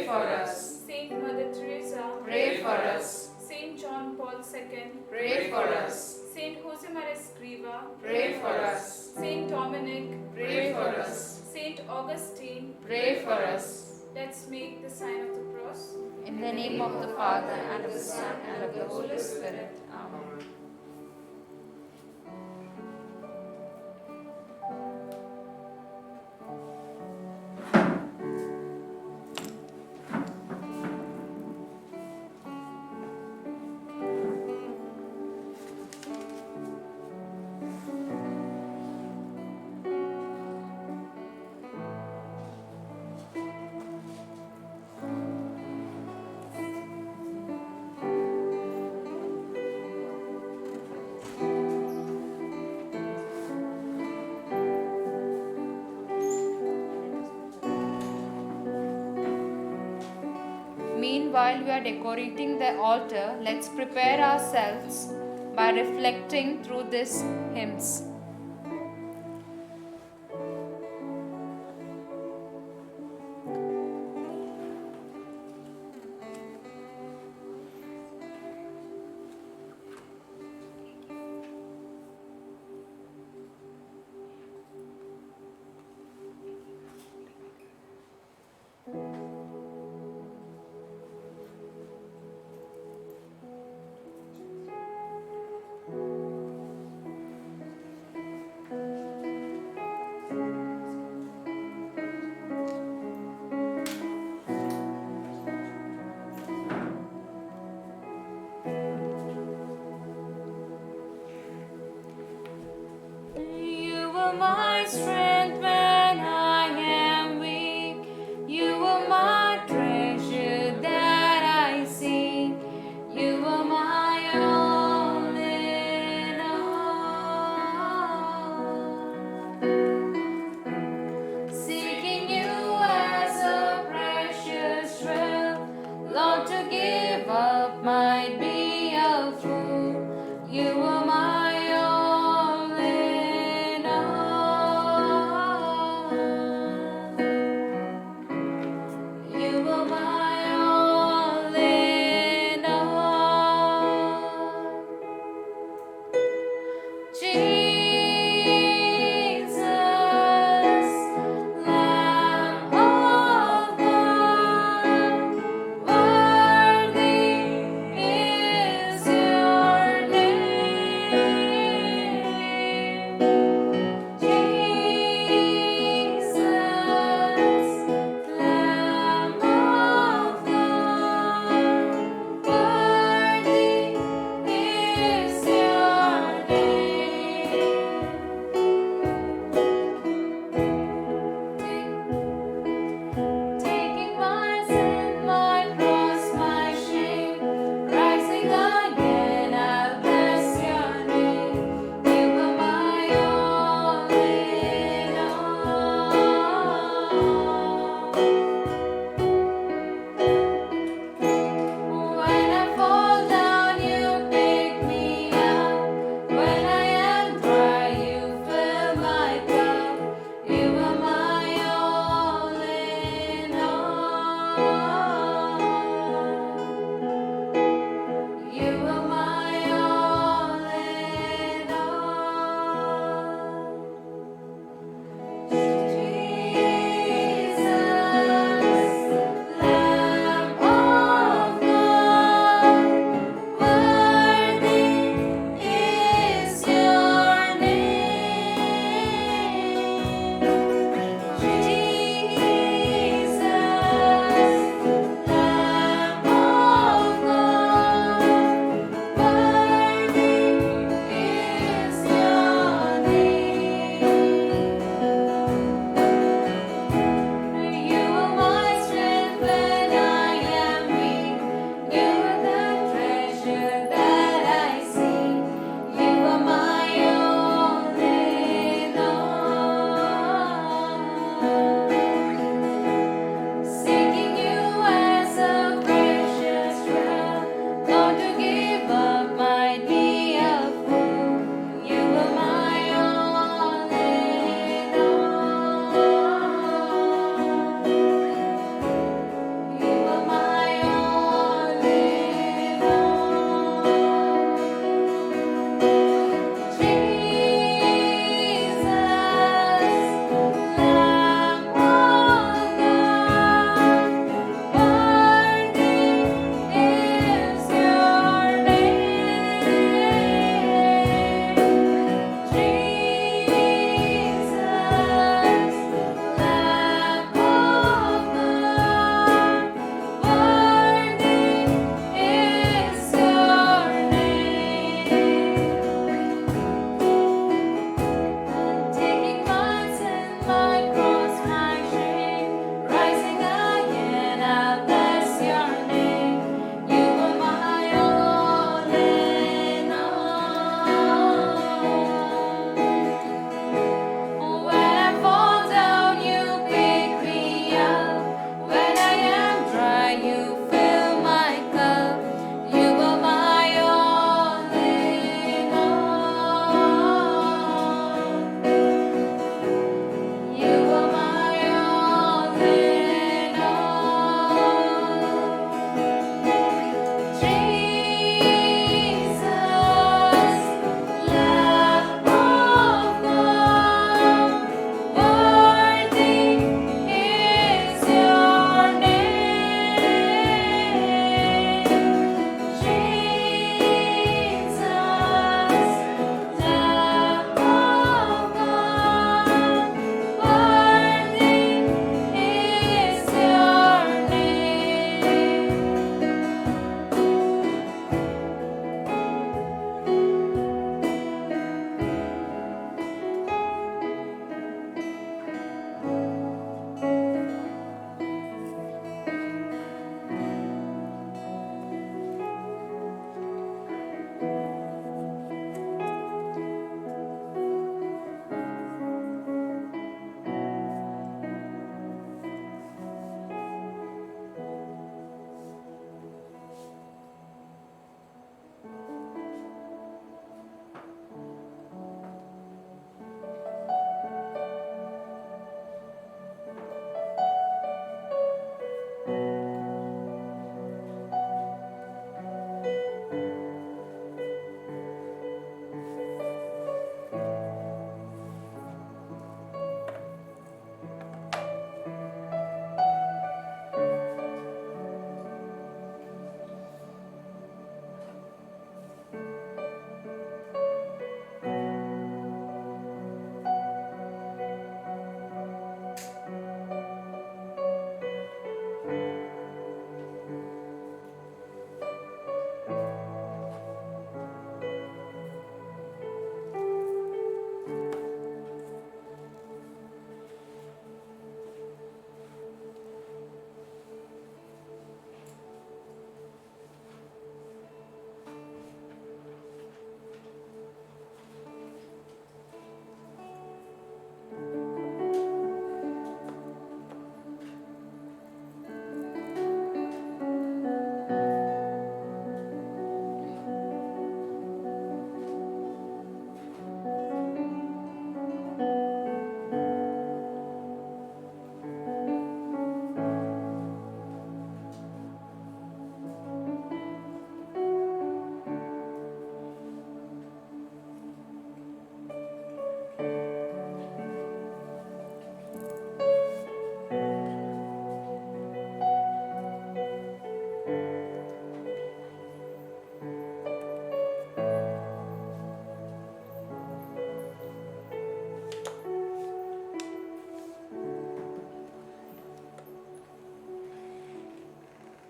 Pray for us. Saint Mother Teresa, Pray for us. Saint John Paul II, Pray for us. Saint Jose Maria Escriva, Pray for us. Saint Dominic, Pray for us. Saint Augustine. Pray for us. Let's make the sign of the cross. In the name of the Father, and of the Son, and of the Holy Spirit. Amen. Amen. Meanwhile, we are decorating the altar. Let's prepare ourselves by reflecting through these hymns.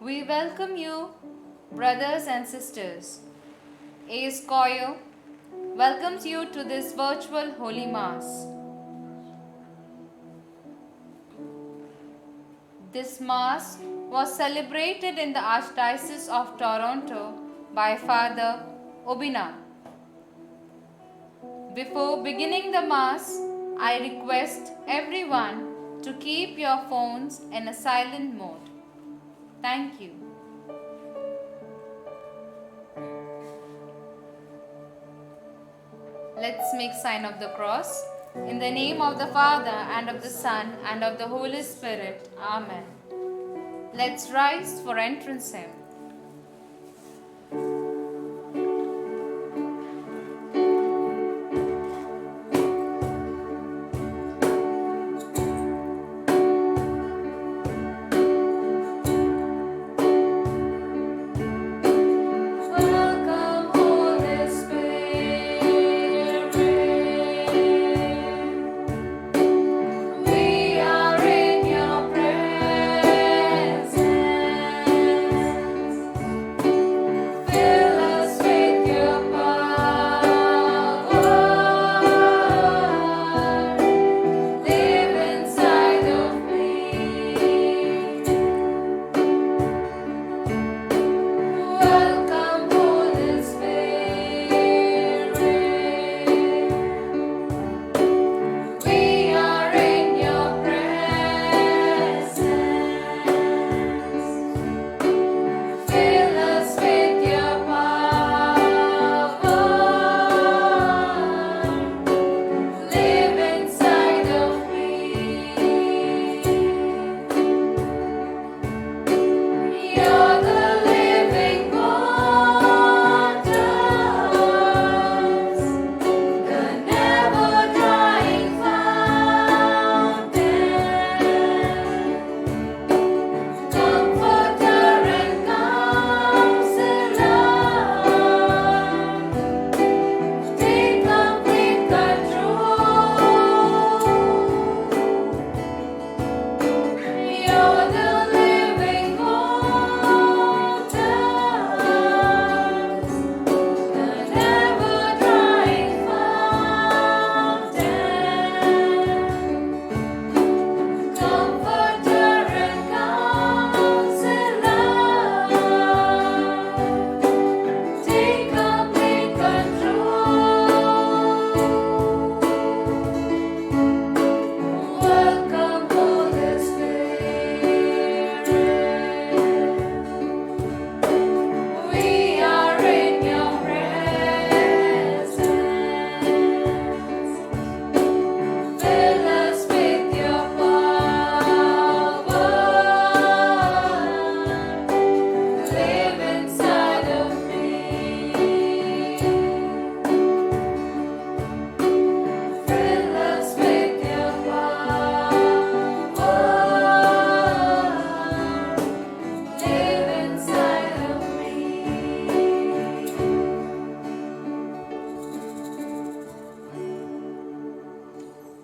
We welcome you, brothers and sisters. ACE Choir welcomes you to this virtual Holy Mass. This Mass was celebrated in the Archdiocese of Toronto by Father Obina. Before beginning the Mass, I request everyone to keep your phones in a silent mode. Thank you. Let's make sign of the cross. In the name of the Father, and of the Son, and of the Holy Spirit. Amen. Let's rise for entrance hymn.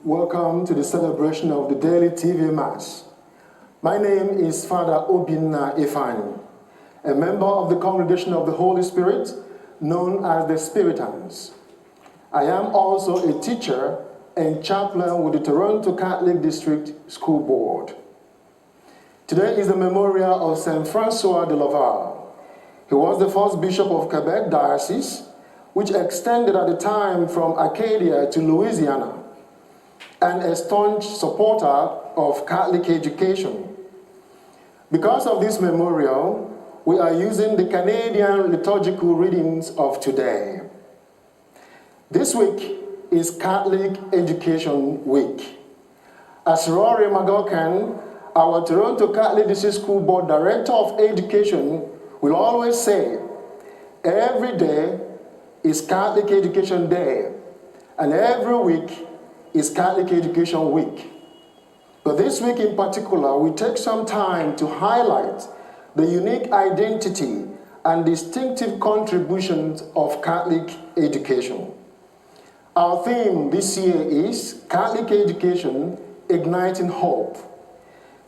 Welcome to the celebration of the daily TV Mass. My name is Father Obina Ifani, a member of the Congregation of the Holy Spirit, known as the Spiritans. I am also a teacher and chaplain with the Toronto Catholic District School Board. Today is the memorial of Saint Francois de Laval. He was the first bishop of Quebec Diocese, which extended at the time from Acadia to Louisiana, and a staunch supporter of Catholic education. Because of this memorial, we are using the Canadian liturgical readings of today. This week is Catholic Education Week. As Rory McGuckin, our Toronto Catholic District School Board Director of Education, will always say, every day is Catholic Education Day, and every week is Catholic Education Week. But this week in particular, we take some time to highlight the unique identity and distinctive contributions of Catholic education. Our theme this year is Catholic Education, Igniting Hope.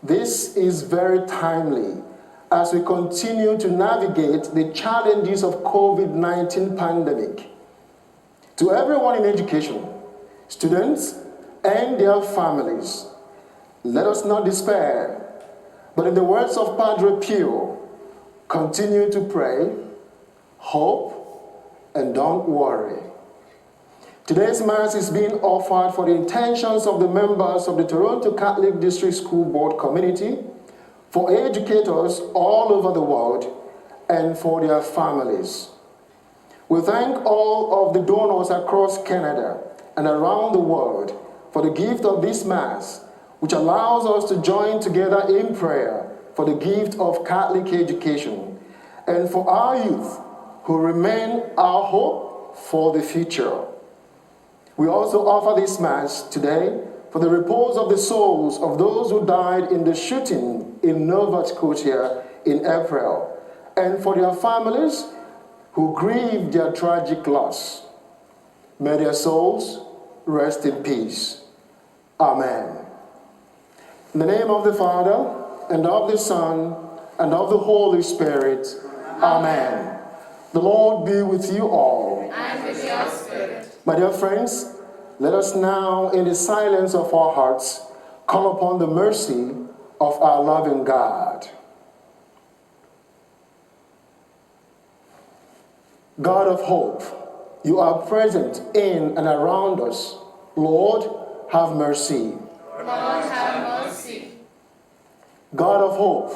This is very timely as we continue to navigate the challenges of COVID-19 pandemic. To everyone in education, students and their families, let us not despair, but in the words of Padre Pio, continue to pray, hope, and don't worry. Today's Mass is being offered for the intentions of the members of the Toronto Catholic District School Board community, for educators all over the world, and for their families. We thank all of the donors across Canada and around the world for the gift of this Mass, which allows us to join together in prayer for the gift of Catholic education and for our youth who remain our hope for the future. We also offer this Mass today for the repose of the souls of those who died in the shooting in Nova Scotia in April, and for their families who grieve their tragic loss. May their souls rest in peace. Amen. In the name of the Father, and of the Son, and of the Holy Spirit. Amen. The Lord be with you all. And with your spirit. My dear friends, let us now, in the silence of our hearts, call upon the mercy of our loving God. God of hope, you are present in and around us. Lord, have mercy. Lord, have mercy. God of hope,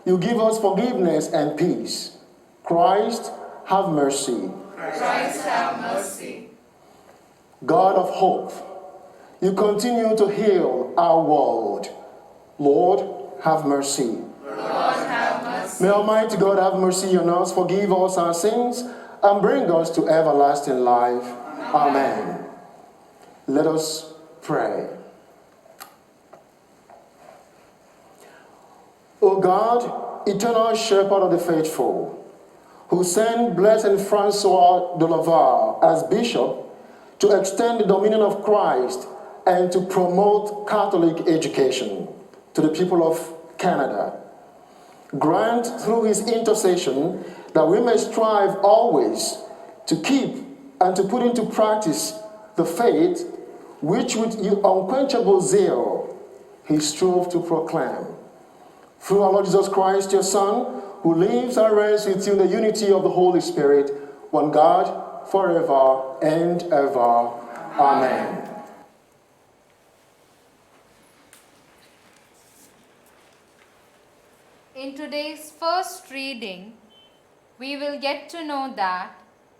you give us forgiveness and peace. Christ, have mercy. Christ, have mercy. God of hope, you continue to heal our world. Lord, have mercy. Lord, have mercy. May Almighty God have mercy on us, forgive us our sins, and bring us to everlasting life. Amen. Let us pray. O God, eternal shepherd of the faithful, who sent Blessed Francois de Laval as bishop to extend the dominion of Christ and to promote Catholic education to the people of Canada, grant through his intercession that we may strive always to keep and to put into practice the faith which with unquenchable zeal he strove to proclaim. Through our Lord Jesus Christ, your Son, who lives and reigns with you in the unity of the Holy Spirit, one God, forever and ever. Amen. In today's first reading, we will get to know that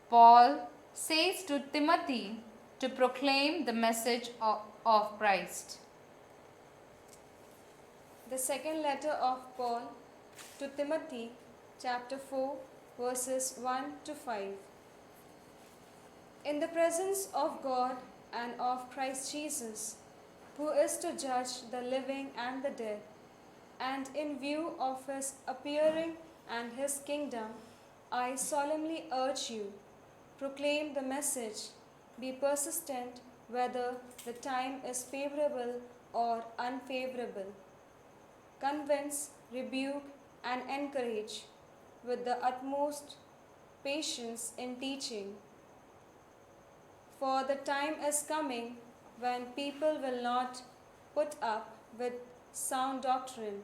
Paul says to Timothy to proclaim the message of Christ. The second letter of Paul to Timothy, chapter 4, verses 1 to 5. In the presence of God and of Christ Jesus, who is to judge the living and the dead, and in view of his appearing and his kingdom, I solemnly urge you, proclaim the message, be persistent whether the time is favorable or unfavorable. Convince, rebuke, and encourage with the utmost patience in teaching. For the time is coming when people will not put up with sound doctrine,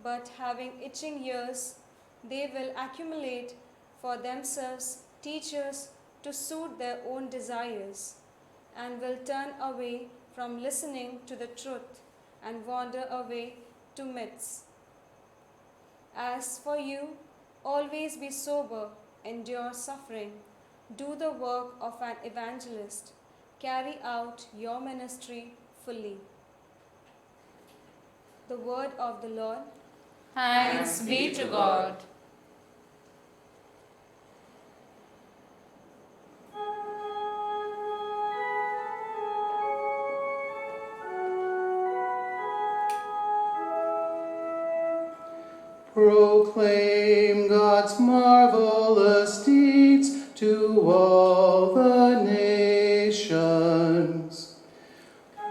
but having itching ears, they will accumulate for themselves teachers to suit their own desires, and will turn away from listening to the truth and wander away to myths. As for you, always be sober, endure suffering, do the work of an evangelist, carry out your ministry fully. The word of the Lord. Thanks be to God. Proclaim God's marvelous deeds to all the nations.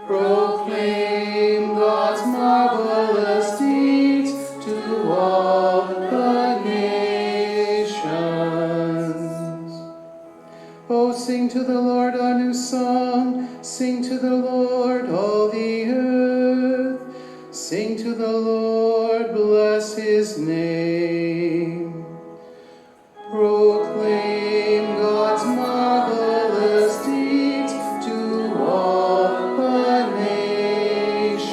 Proclaim God's marvelous deeds to all Sing to the Lord, bless his name. Proclaim God's marvelous deeds to all the nations.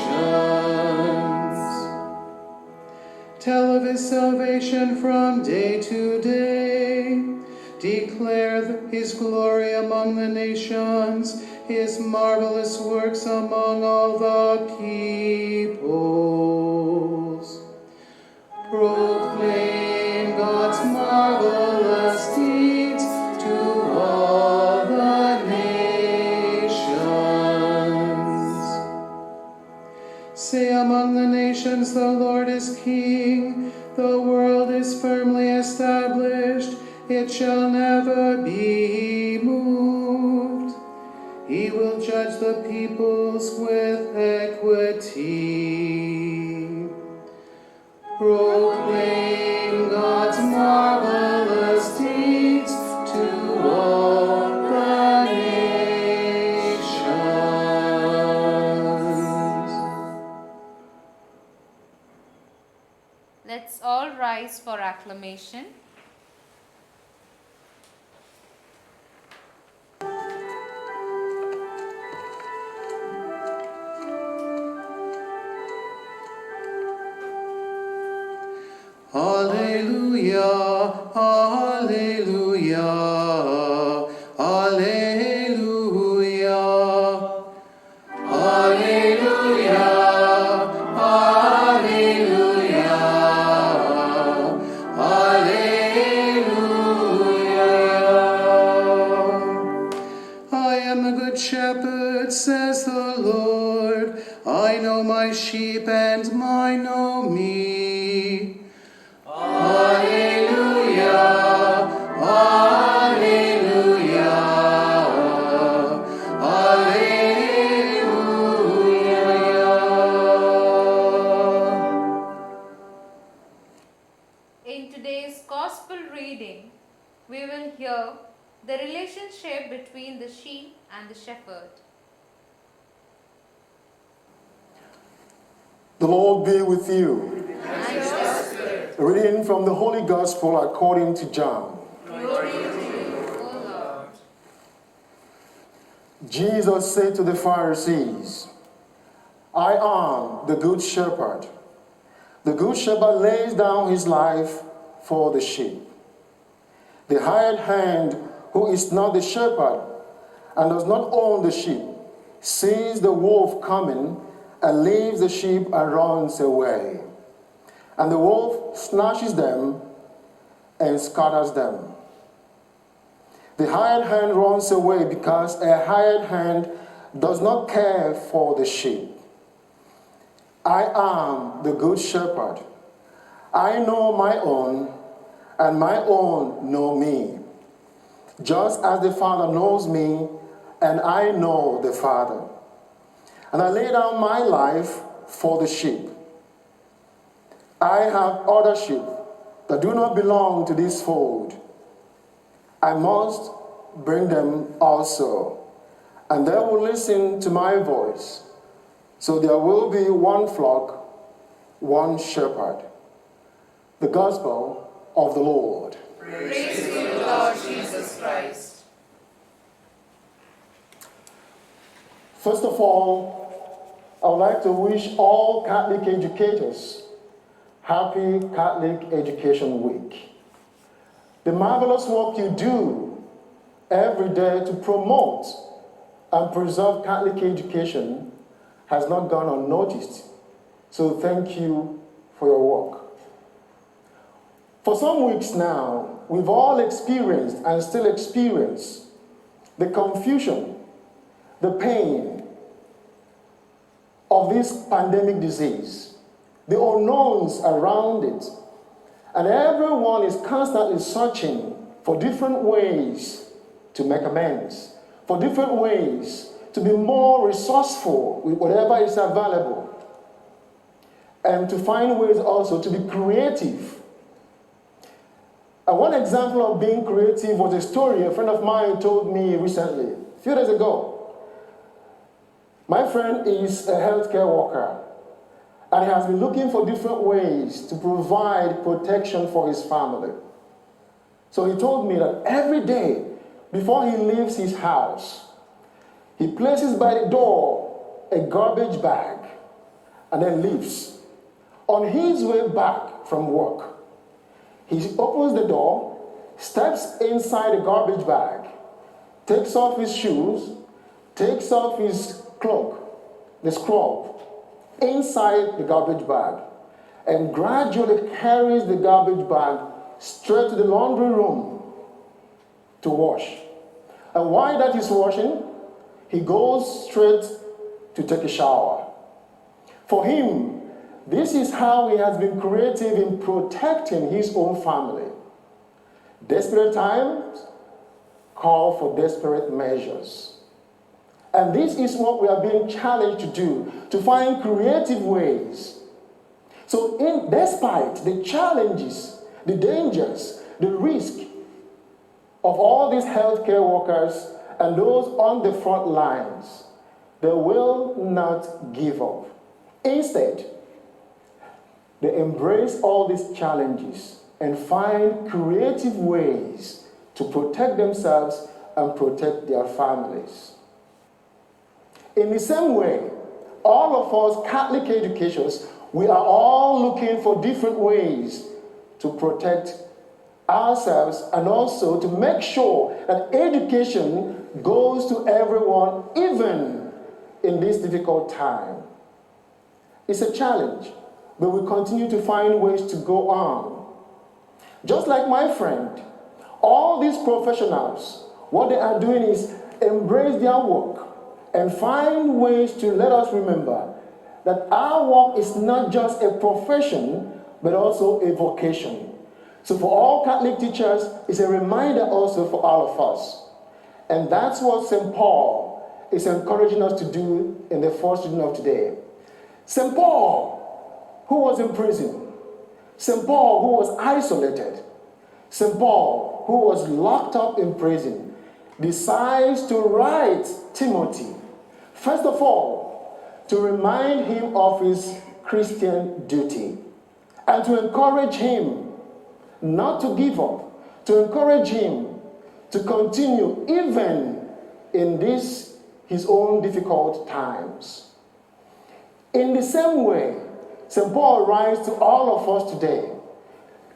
Tell of his salvation from day to day. Declare his glory among the nations, his marvelous works among all the peoples. Proclaim God's marvelous deeds to all the nations. Say among the nations, the Lord is King. The world is firmly established. It shall never be moved. He will judge the peoples with equity. Proclaim God's marvelous deeds to all the nations. Let's all rise for acclamation. Alleluia, alleluia, alleluia, alleluia, alleluia, alleluia. I am the good shepherd, says the Lord. I know my sheep and mine know me. Alleluia, alleluia, alleluia. In today's Gospel reading, we will hear the relationship between the sheep and the shepherd. The Lord be with you. And your spirit. A reading from the Holy Gospel according to John. Glory to you, O Lord. Jesus said to the Pharisees, I am the good shepherd. The good shepherd lays down his life for the sheep. The hired hand, who is not the shepherd and does not own the sheep, sees the wolf coming and leaves the sheep and runs away. And the wolf snatches them and scatters them. The hired hand runs away because a hired hand does not care for the sheep. I am the good shepherd. I know my own, and my own know me. Just as the Father knows me, and I know the Father. And I lay down my life for the sheep. I have other sheep that do not belong to this fold. I must bring them also, and they will listen to my voice. So there will be one flock, one shepherd. The Gospel of the Lord. Praise to you, Lord Jesus Christ. First of all, I would like to wish all Catholic educators Happy Catholic Education Week. The marvelous work you do every day to promote and preserve Catholic education has not gone unnoticed. So thank you for your work. For some weeks now, we've all experienced and still experience the confusion, the pain of this pandemic disease, the unknowns around it. And everyone is constantly searching for different ways to make amends, for different ways to be more resourceful with whatever is available, and to find ways also to be creative. And one example of being creative was a story a friend of mine told me recently, a few days ago. My friend is a healthcare worker, and he has been looking for different ways to provide protection for his family. So he told me that every day before he leaves his house, he places by the door a garbage bag and then leaves. On his way back from work, he opens the door, steps inside the garbage bag, takes off his shoes, takes off his cloak, the scrub, inside the garbage bag, and gradually carries the garbage bag straight to the laundry room to wash. And while that is washing, he goes straight to take a shower. For him, this is how he has been creative in protecting his own family. Desperate times call for desperate measures. And this is what we are being challenged to do, to find creative ways. So despite the challenges, the dangers, the risk of all these healthcare workers and those on the front lines, they will not give up. Instead, they embrace all these challenges and find creative ways to protect themselves and protect their families. In the same way, all of us Catholic educators, we are all looking for different ways to protect ourselves and also to make sure that education goes to everyone, even in this difficult time. It's a challenge, but we continue to find ways to go on. Just like my friend, all these professionals, what they are doing is embrace their work and find ways to let us remember that our work is not just a profession, but also a vocation. So for all Catholic teachers, it's a reminder also for all of us. And that's what St. Paul is encouraging us to do in the first reading of today. St. Paul, who was in prison. St. Paul, who was isolated. St. Paul, who was locked up in prison, decides to write Timothy, first of all, to remind him of his Christian duty and to encourage him not to give up, to encourage him to continue even in this his own difficult times. In the same way, St. Paul writes to all of us today,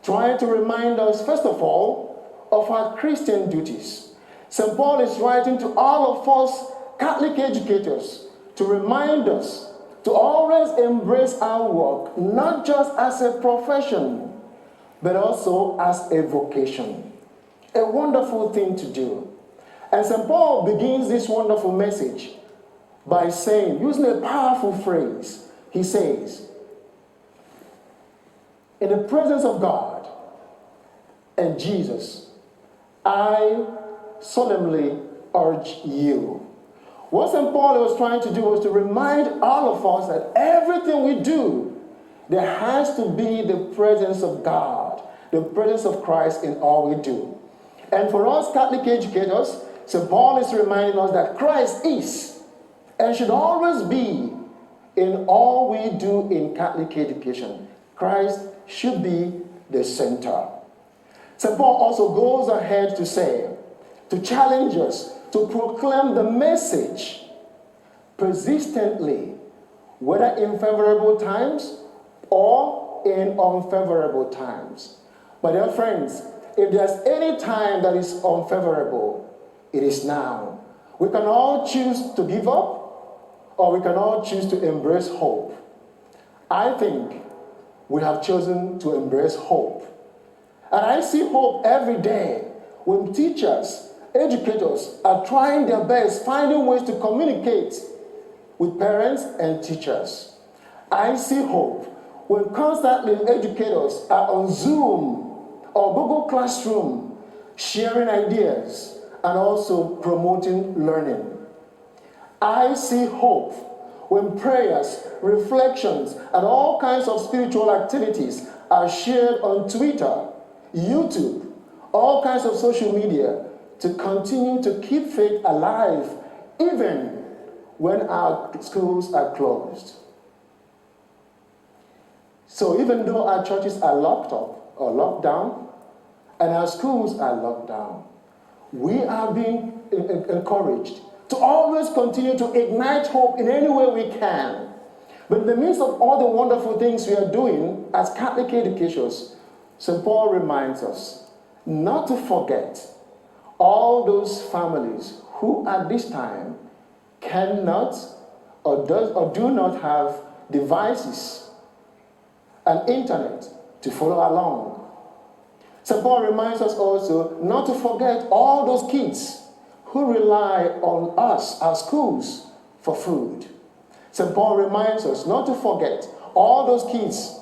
trying to remind us, first of all, of our Christian duties. St. Paul is writing to all of us Catholic educators to remind us to always embrace our work, not just as a profession, but also as a vocation. A wonderful thing to do. And St. Paul begins this wonderful message by saying, using a powerful phrase, he says, in the presence of God and Jesus, I solemnly urge you. What St. Paul was trying to do was to remind all of us that everything we do, there has to be the presence of God, the presence of Christ in all we do. And for us Catholic educators, St. Paul is reminding us that Christ is and should always be in all we do in Catholic education. Christ should be the center. St. Paul also goes ahead to say, to challenge us to proclaim the message persistently, whether in favorable times or in unfavorable times. My dear friends, if there's any time that is unfavorable, it is now. We can all choose to give up, or we can all choose to embrace hope. I think we have chosen to embrace hope. And I see hope every day when teachers, educators are trying their best, finding ways to communicate with parents and teachers. I see hope when constantly educators are on Zoom or Google Classroom sharing ideas and also promoting learning. I see hope when prayers, reflections, and all kinds of spiritual activities are shared on Twitter, YouTube, all kinds of social media to continue to keep faith alive even when our schools are closed. So even though our churches are locked up or locked down, and our schools are locked down, we are being encouraged to always continue to ignite hope in any way we can. But in the midst of all the wonderful things we are doing as Catholic educators, St. Paul reminds us not to forget all those families who at this time cannot or do not have devices and internet to follow along. St. Paul reminds us also not to forget all those kids who rely on us, our schools, for food. St. Paul reminds us not to forget all those kids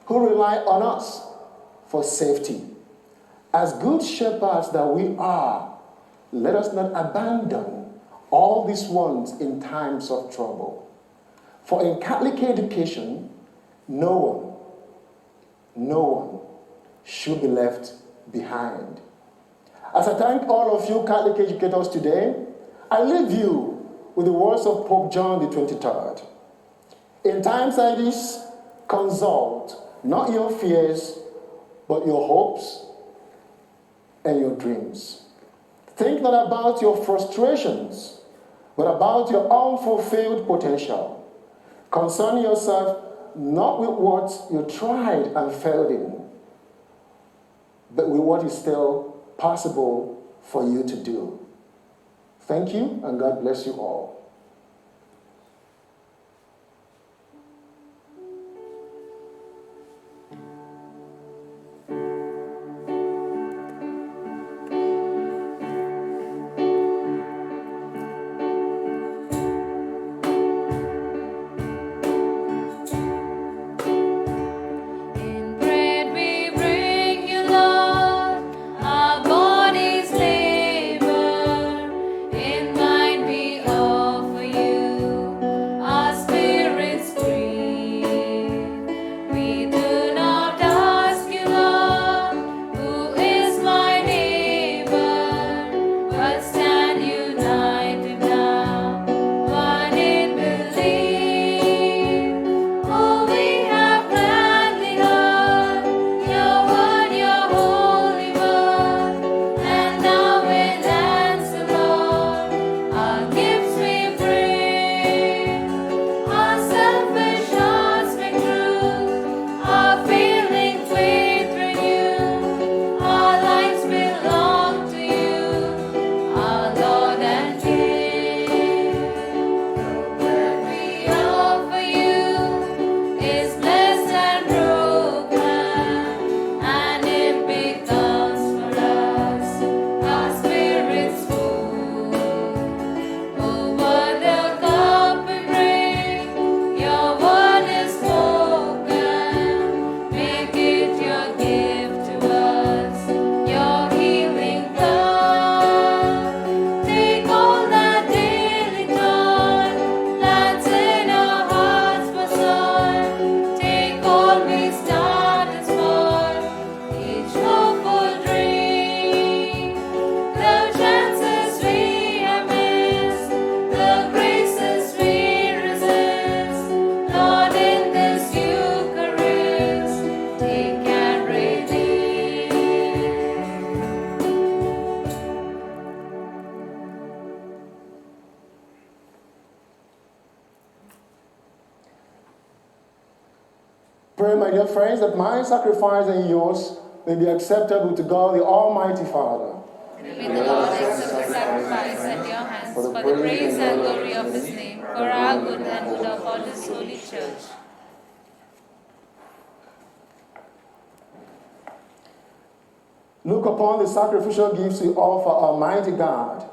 who rely on us for safety. As good shepherds that we are, let us not abandon all these ones in times of trouble. For in Catholic education, no one should be left behind. As I thank all of you Catholic educators today, I leave you with the words of Pope John the 23rd. In times like this, consult not your fears, but your hopes and your dreams. Think not about your frustrations, but about your unfulfilled potential. Concern yourself not with what you tried and failed in, but with what is still possible for you to do. Thank you, and God bless you all. In bread we bring you, Lord, our bodies labor. In mind we offer you, our spirits breathe. We do not ask you, Lord, who is my neighbor, but stand united now, one in belief. Oh, we have gladly heard your word, your holy word, and now it lands the Lord. Our gifts we bring, our selfish hearts make true, our feeling faith renew, our lives belong to you, our Lord and King. The word we offer you is blessed and broken, and it becomes for us our spirit's food. Over the cup we bring, your word is spoken. Make it your gift to us, your healing blood. Take all that daily toil, plants in our hearts for soil. Take all we started small, each hopeful dream. The chances we have missed, the graces we resist, Lord, in this Eucharist, take and redeem. Pray, my dear friends, that my sacrifice and yours may be acceptable to God, the Almighty Father. May the Lord accept the sacrifice at your hands for the praise and glory of his name, for our good and good of all his holy church. Look upon the sacrificial gifts we offer Almighty God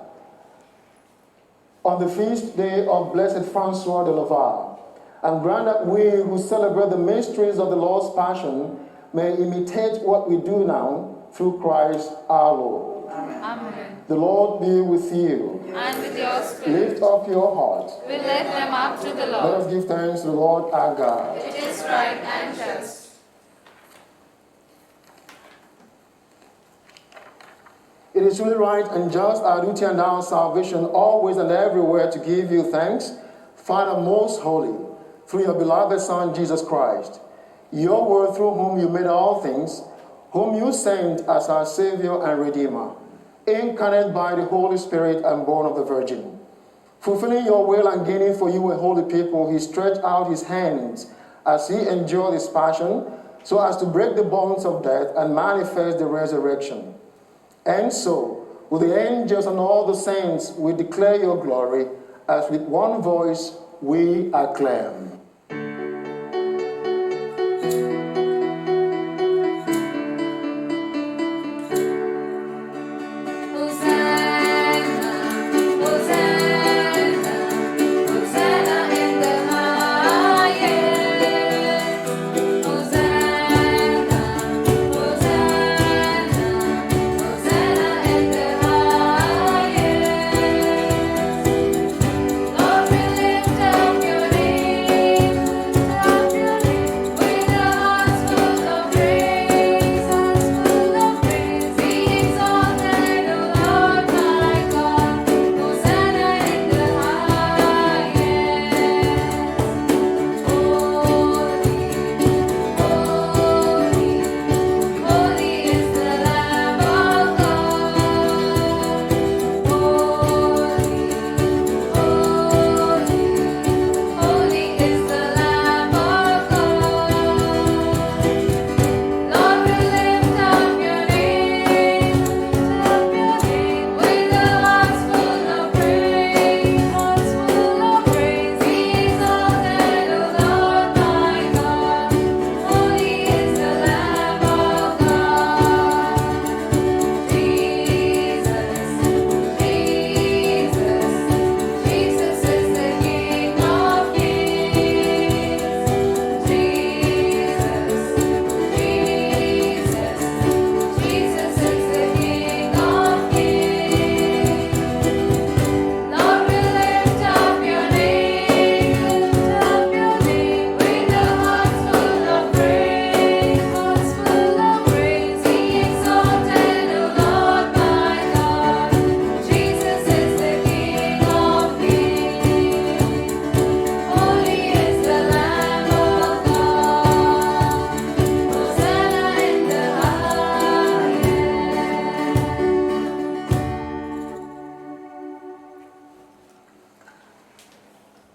on the feast day of Blessed Francois de Laval, and grant that we who celebrate the mysteries of the Lord's Passion may imitate what we do now through Christ our Lord. Amen. The Lord be with you. And with your spirit, Lift up your heart. we lift them up to the Let Lord. us give thanks to the Lord our God. It is right and just. It is really right and just, our duty and our salvation, always and everywhere to give you thanks, Father most holy, through your beloved Son, Jesus Christ. your word through whom you made all things, whom you sent as our Savior and Redeemer, incarnate by the Holy Spirit and born of the Virgin. Fulfilling your will and gaining for you a holy people, he stretched out his hands as he endured his passion, so as to break the bonds of death and manifest the resurrection. And so, with the angels and all the saints, we declare your glory, as with one voice we acclaim.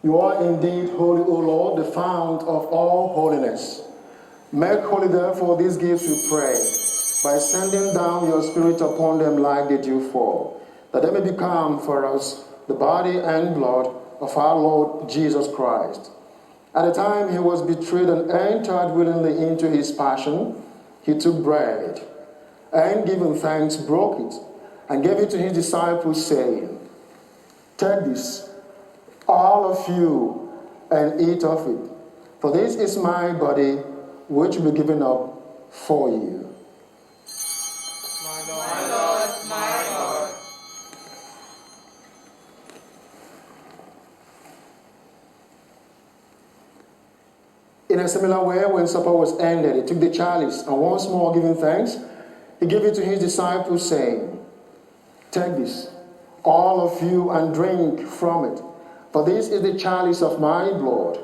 You are indeed holy, O Lord, the fount of all holiness. Make holy, therefore, these gifts, we pray, by sending down your Spirit upon them like the dew fall, that they may become for us the body and blood of our Lord Jesus Christ. At the time he was betrayed and entered willingly into his passion, he took bread, and giving thanks, broke it, and gave it to his disciples, saying, "Take this, all of you, and eat of it, for this is my body, which will be given up for you." My Lord, my Lord. In a similar way, when supper was ended, he took the chalice, and once more giving thanks, he gave it to his disciples, saying, "Take this, all of you, and drink from it, for this is the chalice of my blood,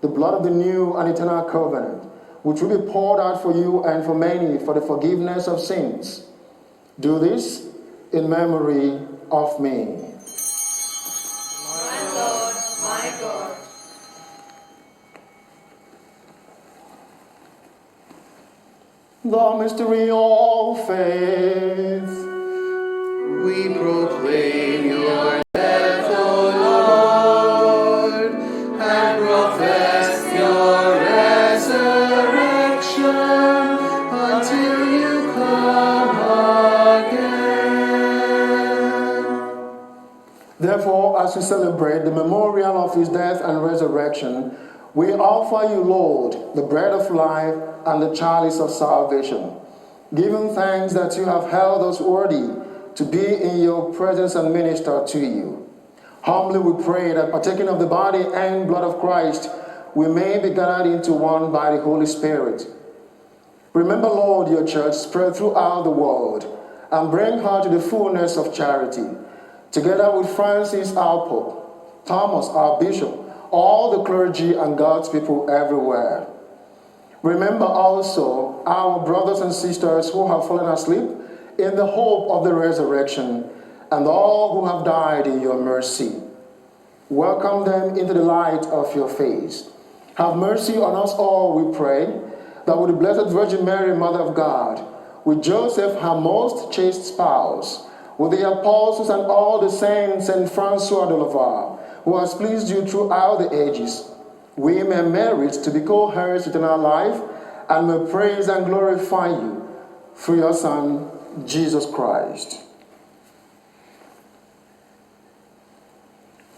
the blood of the new and eternal covenant, which will be poured out for you and for many for the forgiveness of sins. Do this in memory of me." My Lord, my God. The mystery of faith. We proclaim your death, O Lord, and profess your resurrection until you come again. Therefore, as we celebrate the memorial of his death and resurrection, we offer you, Lord, the bread of life and the chalice of salvation, giving thanks that you have held us worthy to be in your presence and minister to you. Humbly we pray that, partaking of the body and blood of Christ, we may be gathered into one by the Holy Spirit. Remember, Lord, your church spread throughout the world, and bring her to the fullness of charity, together with Francis, our Pope, Thomas, our Bishop, all the clergy and God's people everywhere. Remember also our brothers and sisters who have fallen asleep in the hope of the resurrection, and all who have died in your mercy. Welcome them into the light of your face. Have mercy on us all, we pray, that with the Blessed Virgin Mary, Mother of God, with Joseph, her most chaste spouse, with the apostles and all the saints and Francois de Laval, who has pleased you throughout the ages, we may merit to be co-heirs with eternal life, and may praise and glorify you through your Son, Jesus Christ.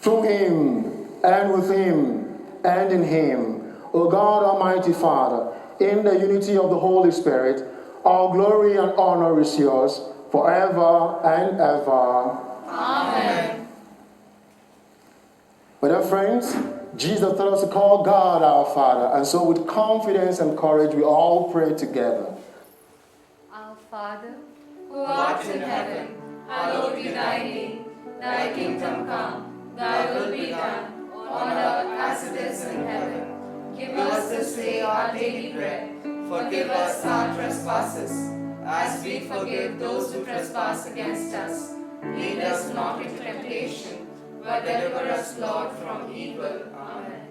Through him, and with him, and in him, O God Almighty Father, in the unity of the Holy Spirit, all glory and honor is yours forever and ever. Amen. My dear friends, Jesus told us to call God our Father, and so with confidence and courage we all pray together. Our Father, who art in heaven, hallowed be thy name. Thy kingdom come, thy will be done, on earth as it is in heaven. Give us this day our daily bread. Forgive us our trespasses, as we forgive those who trespass against us. Lead us not into temptation, but deliver us, Lord, from evil. Amen.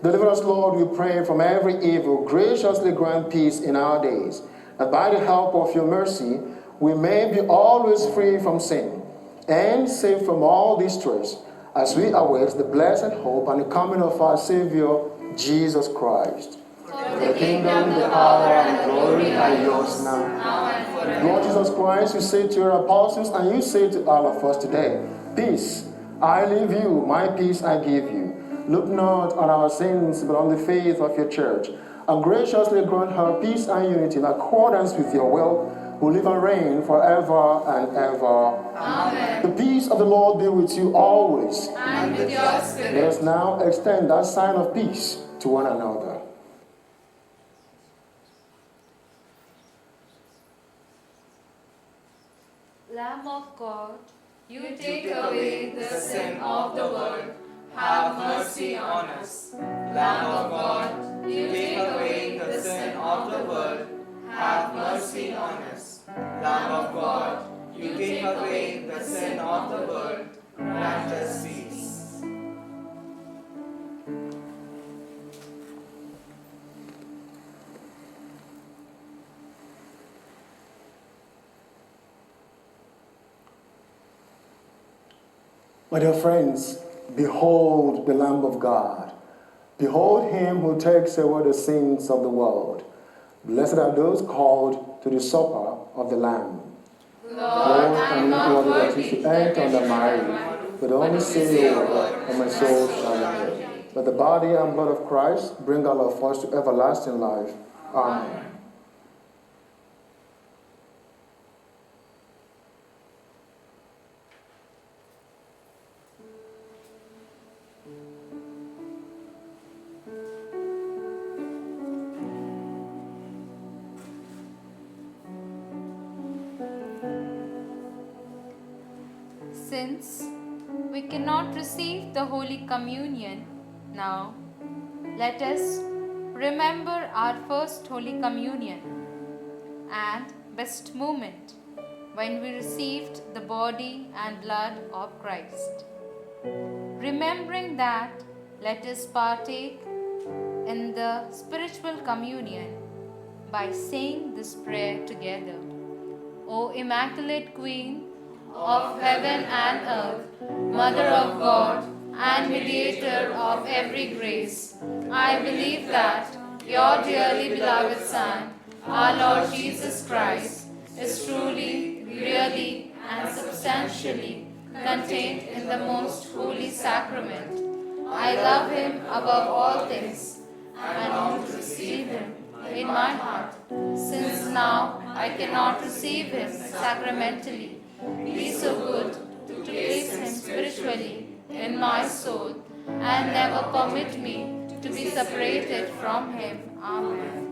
Deliver us, Lord, we pray, from every evil. Graciously grant peace in our days, that by the help of your mercy we may be always free from sin and safe from all distress, as we await the blessed hope and the coming of our Savior, Jesus Christ. For The kingdom, the power, and the glory are yours now. and forever. Lord Jesus Christ, you say to your apostles, and you say to all of us today, peace I leave you, my peace I give you. Look not on our sins, but on the faith of your church, and graciously grant her peace and unity in accordance with your will, who live and reign forever and ever. Amen. The peace of the Lord be with you always. And with your spirit. Let us now extend that sign of peace to one another. Lamb of God, you take away the sin of the world. Have mercy on us. Lamb of God, you take away the sin of the world. Have mercy on us. Lamb of God, you take away the sin of the world. Grant us peace. My dear friends, behold the Lamb of God. Behold him who takes away the sins of the world. Blessed are those called to the supper of the Lamb. Lord, I am not worthy to enter under my roof, but only say a word, and my soul shall live. But the body and blood of Christ bring all of us to everlasting life. Amen. Since we cannot receive the Holy Communion now, let us remember our first Holy Communion and best moment when we received the body and blood of Christ. Remembering that, let us partake in the spiritual communion by saying this prayer together. O Immaculate Queen of heaven and earth, Mother of God and mediator of every grace, I believe that your dearly beloved Son, our Lord Jesus Christ, is truly, really, and substantially contained in the most holy sacrament. I love him above all things and long to receive him in my heart. Since now I cannot receive him sacramentally, be so good to place him spiritually in my soul and never permit me to be separated from him. Amen.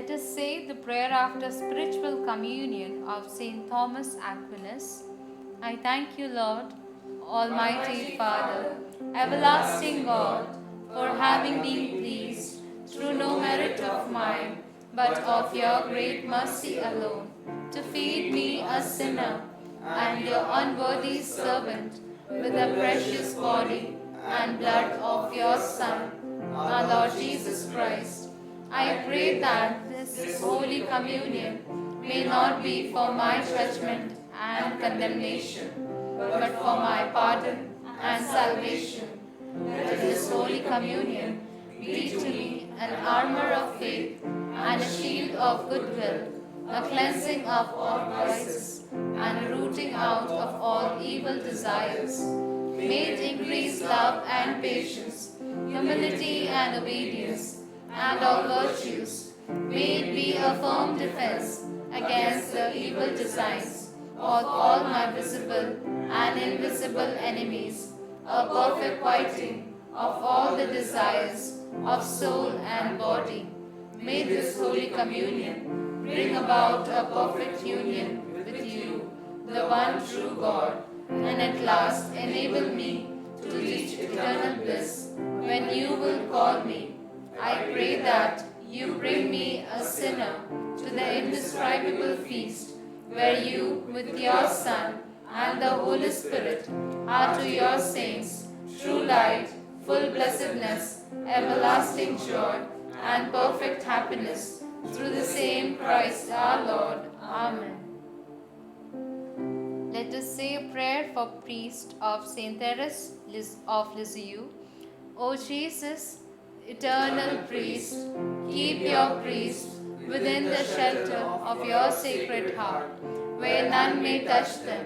Let us say the prayer after spiritual communion of Saint Thomas Aquinas. I thank you, Lord, Almighty Father, everlasting God, for having been pleased, through no merit of mine, but of your great mercy alone, to feed me, a sinner, and your unworthy servant, with the precious body and blood of your Son, our Lord Jesus Christ. I pray that this Holy Communion may not be for my judgment and condemnation, but for my pardon and salvation. Let this Holy Communion be to me an armor of faith and a shield of goodwill, a cleansing of all vices, and a rooting out of all evil desires. May it increase love and patience, humility and obedience, and all virtues. May it be a firm defense against the evil designs of all my visible and invisible enemies, a perfect quieting of all the desires of soul and body. May this Holy Communion bring about a perfect union with you, the one true God, and at last enable me to reach eternal bliss when you will call me. I pray that you bring me, a sinner, to the indescribable feast, where you, with your Son and the Holy Spirit, are to your saints true light, full blessedness, everlasting joy, and perfect happiness, through the same Christ our Lord. Amen. Let us say a prayer for priest of Saint Therese of Lisieux. O Jesus, eternal priest, keep your priests within the shelter of your sacred heart, where none may touch them.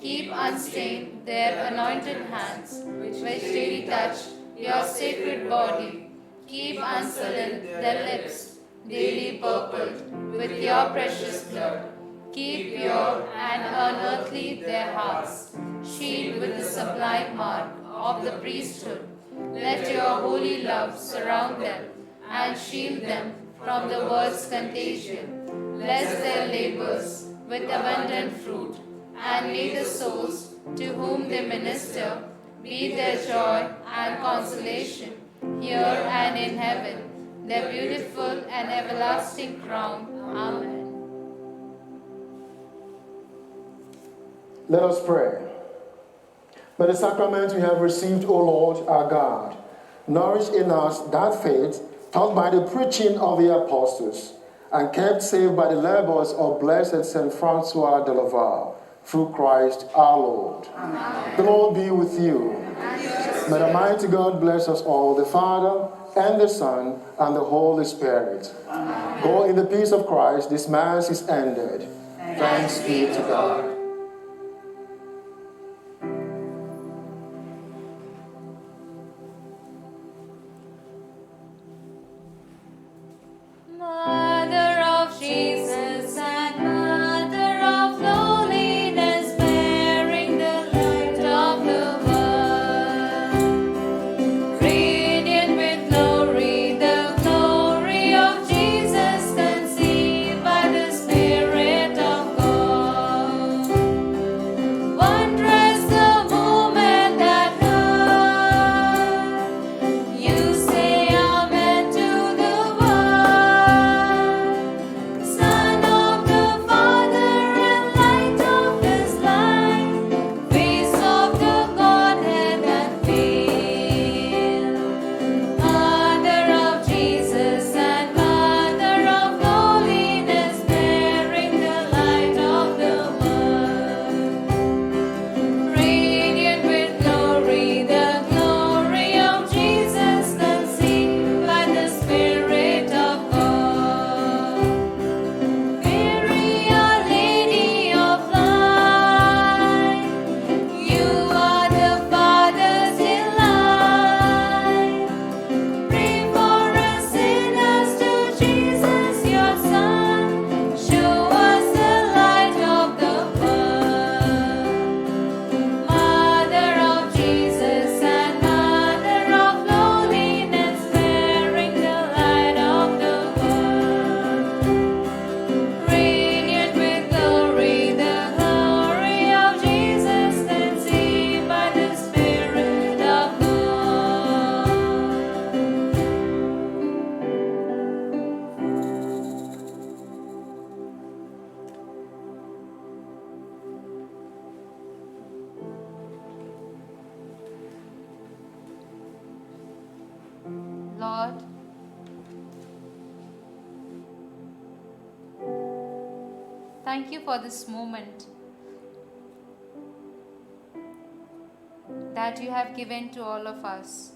Keep unstained their anointed hands, which daily touch your sacred body. Keep unsullied their lips, daily purpled with your precious blood. Keep pure and unearthly their hearts, shield with the sublime mark of the priesthood. Let your holy love surround them and shield them from the world's contagion. Bless their labors with abundant fruit, and may the souls to whom they minister be their joy and consolation, here and in heaven, their beautiful and everlasting crown. Amen. Let us pray. By the sacrament we have received, O Lord our God, nourish in us that faith taught by the preaching of the apostles and kept safe by the labors of blessed Saint Francois de Laval, through Christ our Lord. Amen. The Lord be with you. May the mighty God bless us all, the Father, and the Son, and the Holy Spirit. Amen. Go in the peace of Christ. This Mass is ended. Thanks be to God. Mother of Jesus and Mother of lowliness, bearing the light of the world, radiant with glory, the glory of Jesus, conceived by the Spirit of God. Thank you for this moment that you have given to all of us.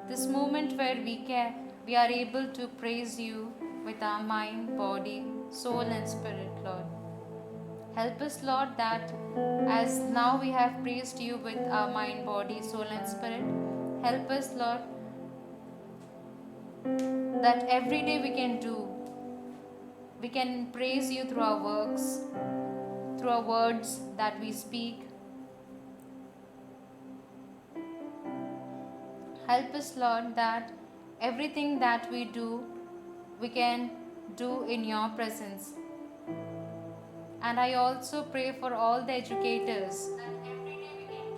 This moment where we are able to praise you with our mind, body, soul and spirit, Lord. Help us, Lord, that as now we have praised you with our mind, body, soul and spirit, help us, Lord, that every day we can praise you through our works, through our words that we speak. Help us, Lord, that everything that we do, we can do in your presence. And I also pray for all the educators. That every day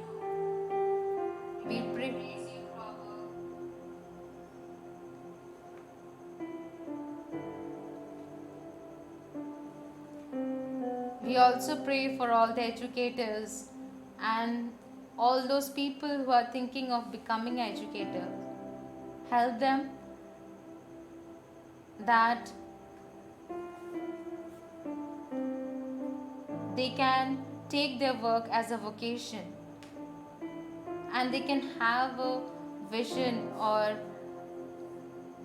we pray. We also pray for all the educators and all those people who are thinking of becoming educators. Help them that they can take their work as a vocation and they can have a vision or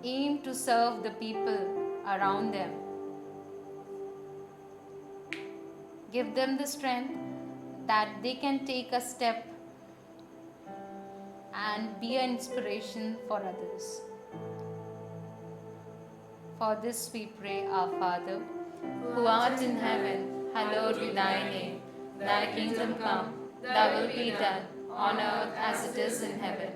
aim to serve the people around them. Give them the strength that they can take a step and be an inspiration for others. For this we pray, our Father, who art in heaven, hallowed be thy name. Thy kingdom come, thy will be done, on earth as it is in heaven.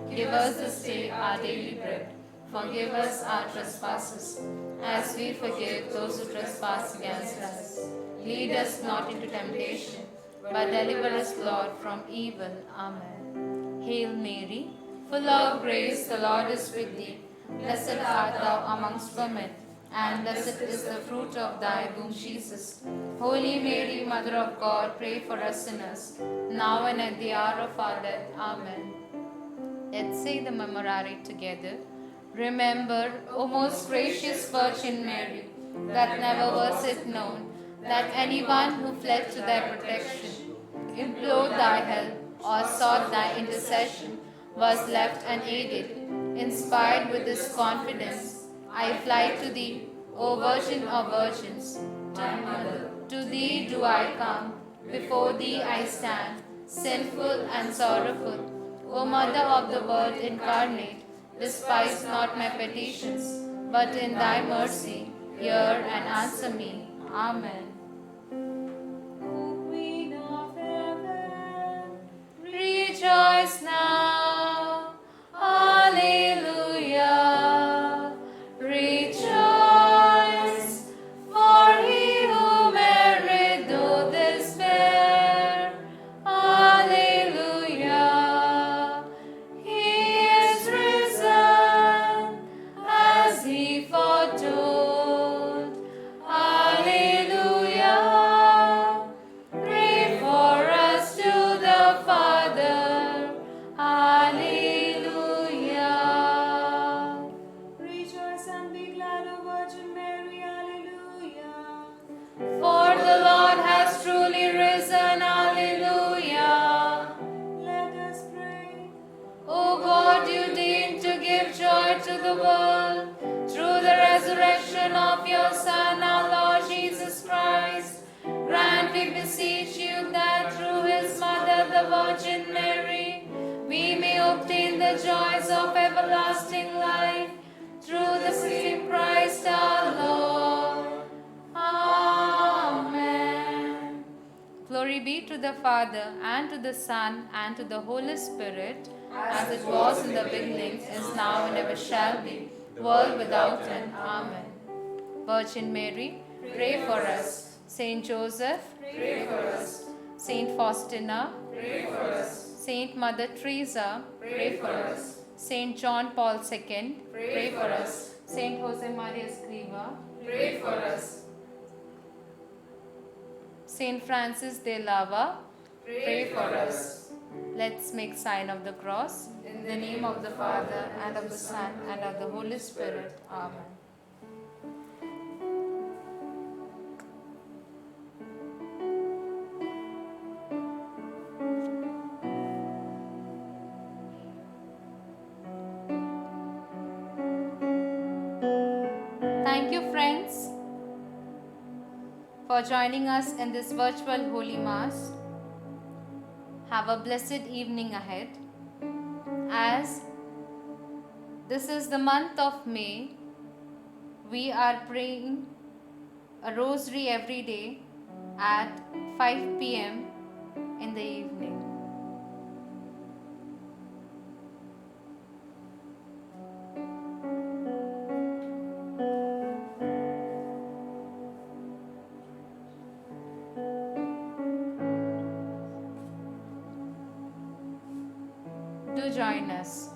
Give us this day our daily bread. Forgive us our trespasses, as we forgive those who trespass against us. Lead us not into temptation, but deliver us, Lord, from evil. Amen. Hail Mary, full of grace, the Lord is with thee. Blessed art thou amongst women, and blessed is the fruit of thy womb, Jesus. Holy Mary, Mother of God, pray for us sinners, now and at the hour of our death. Amen. Let's say the Memorare together. Remember, O most gracious Virgin Mary, that never was it known that anyone who fled to thy protection, implored thy help, or sought thy intercession was left unaided. Inspired with this confidence, I fly to thee, O Virgin of Virgins, my Mother. To thee do I come, before thee I stand, sinful and sorrowful. O Mother of the Word incarnate, despise not my petitions, but in thy mercy hear and answer me. Amen. Rejoice now, Alleluia. Rejoice, for he who married though despair. Alleluia. He is risen as he foretold. Alleluia. Pray for us to the Father. Alleluia. Rejoice and be glad, O Virgin Mary. Alleluia. For the Lord has truly risen. Alleluia. Let us pray. O God, you deign to give joy to the world through the resurrection of your Son, our Lord Jesus Christ. Grant, we beseech you, that through his mother, the Virgin Mary, we may obtain the joys of everlasting life through the same Christ our Lord. Amen. Glory be to the Father, and to the Son, and to the Holy Spirit, as it was in the beginning, is now, and ever shall be, world without end. Amen. Virgin Mary, pray for us. Saint Joseph, pray for us. Saint Faustina, pray for us. Saint Mother Teresa, pray for us. Saint John Paul II, pray for us. Saint Jose Maria Escriva, pray for us. Saint Francis de Lava, pray for us. Let's make sign of the cross. In the name of the Father, and of the Son, and of the Holy Spirit. Amen. Thank you, friends, for joining us in this virtual Holy Mass. Have a blessed evening ahead. As this is the month of May, we are praying a rosary every day at 5 p.m. in the evening. Do join us.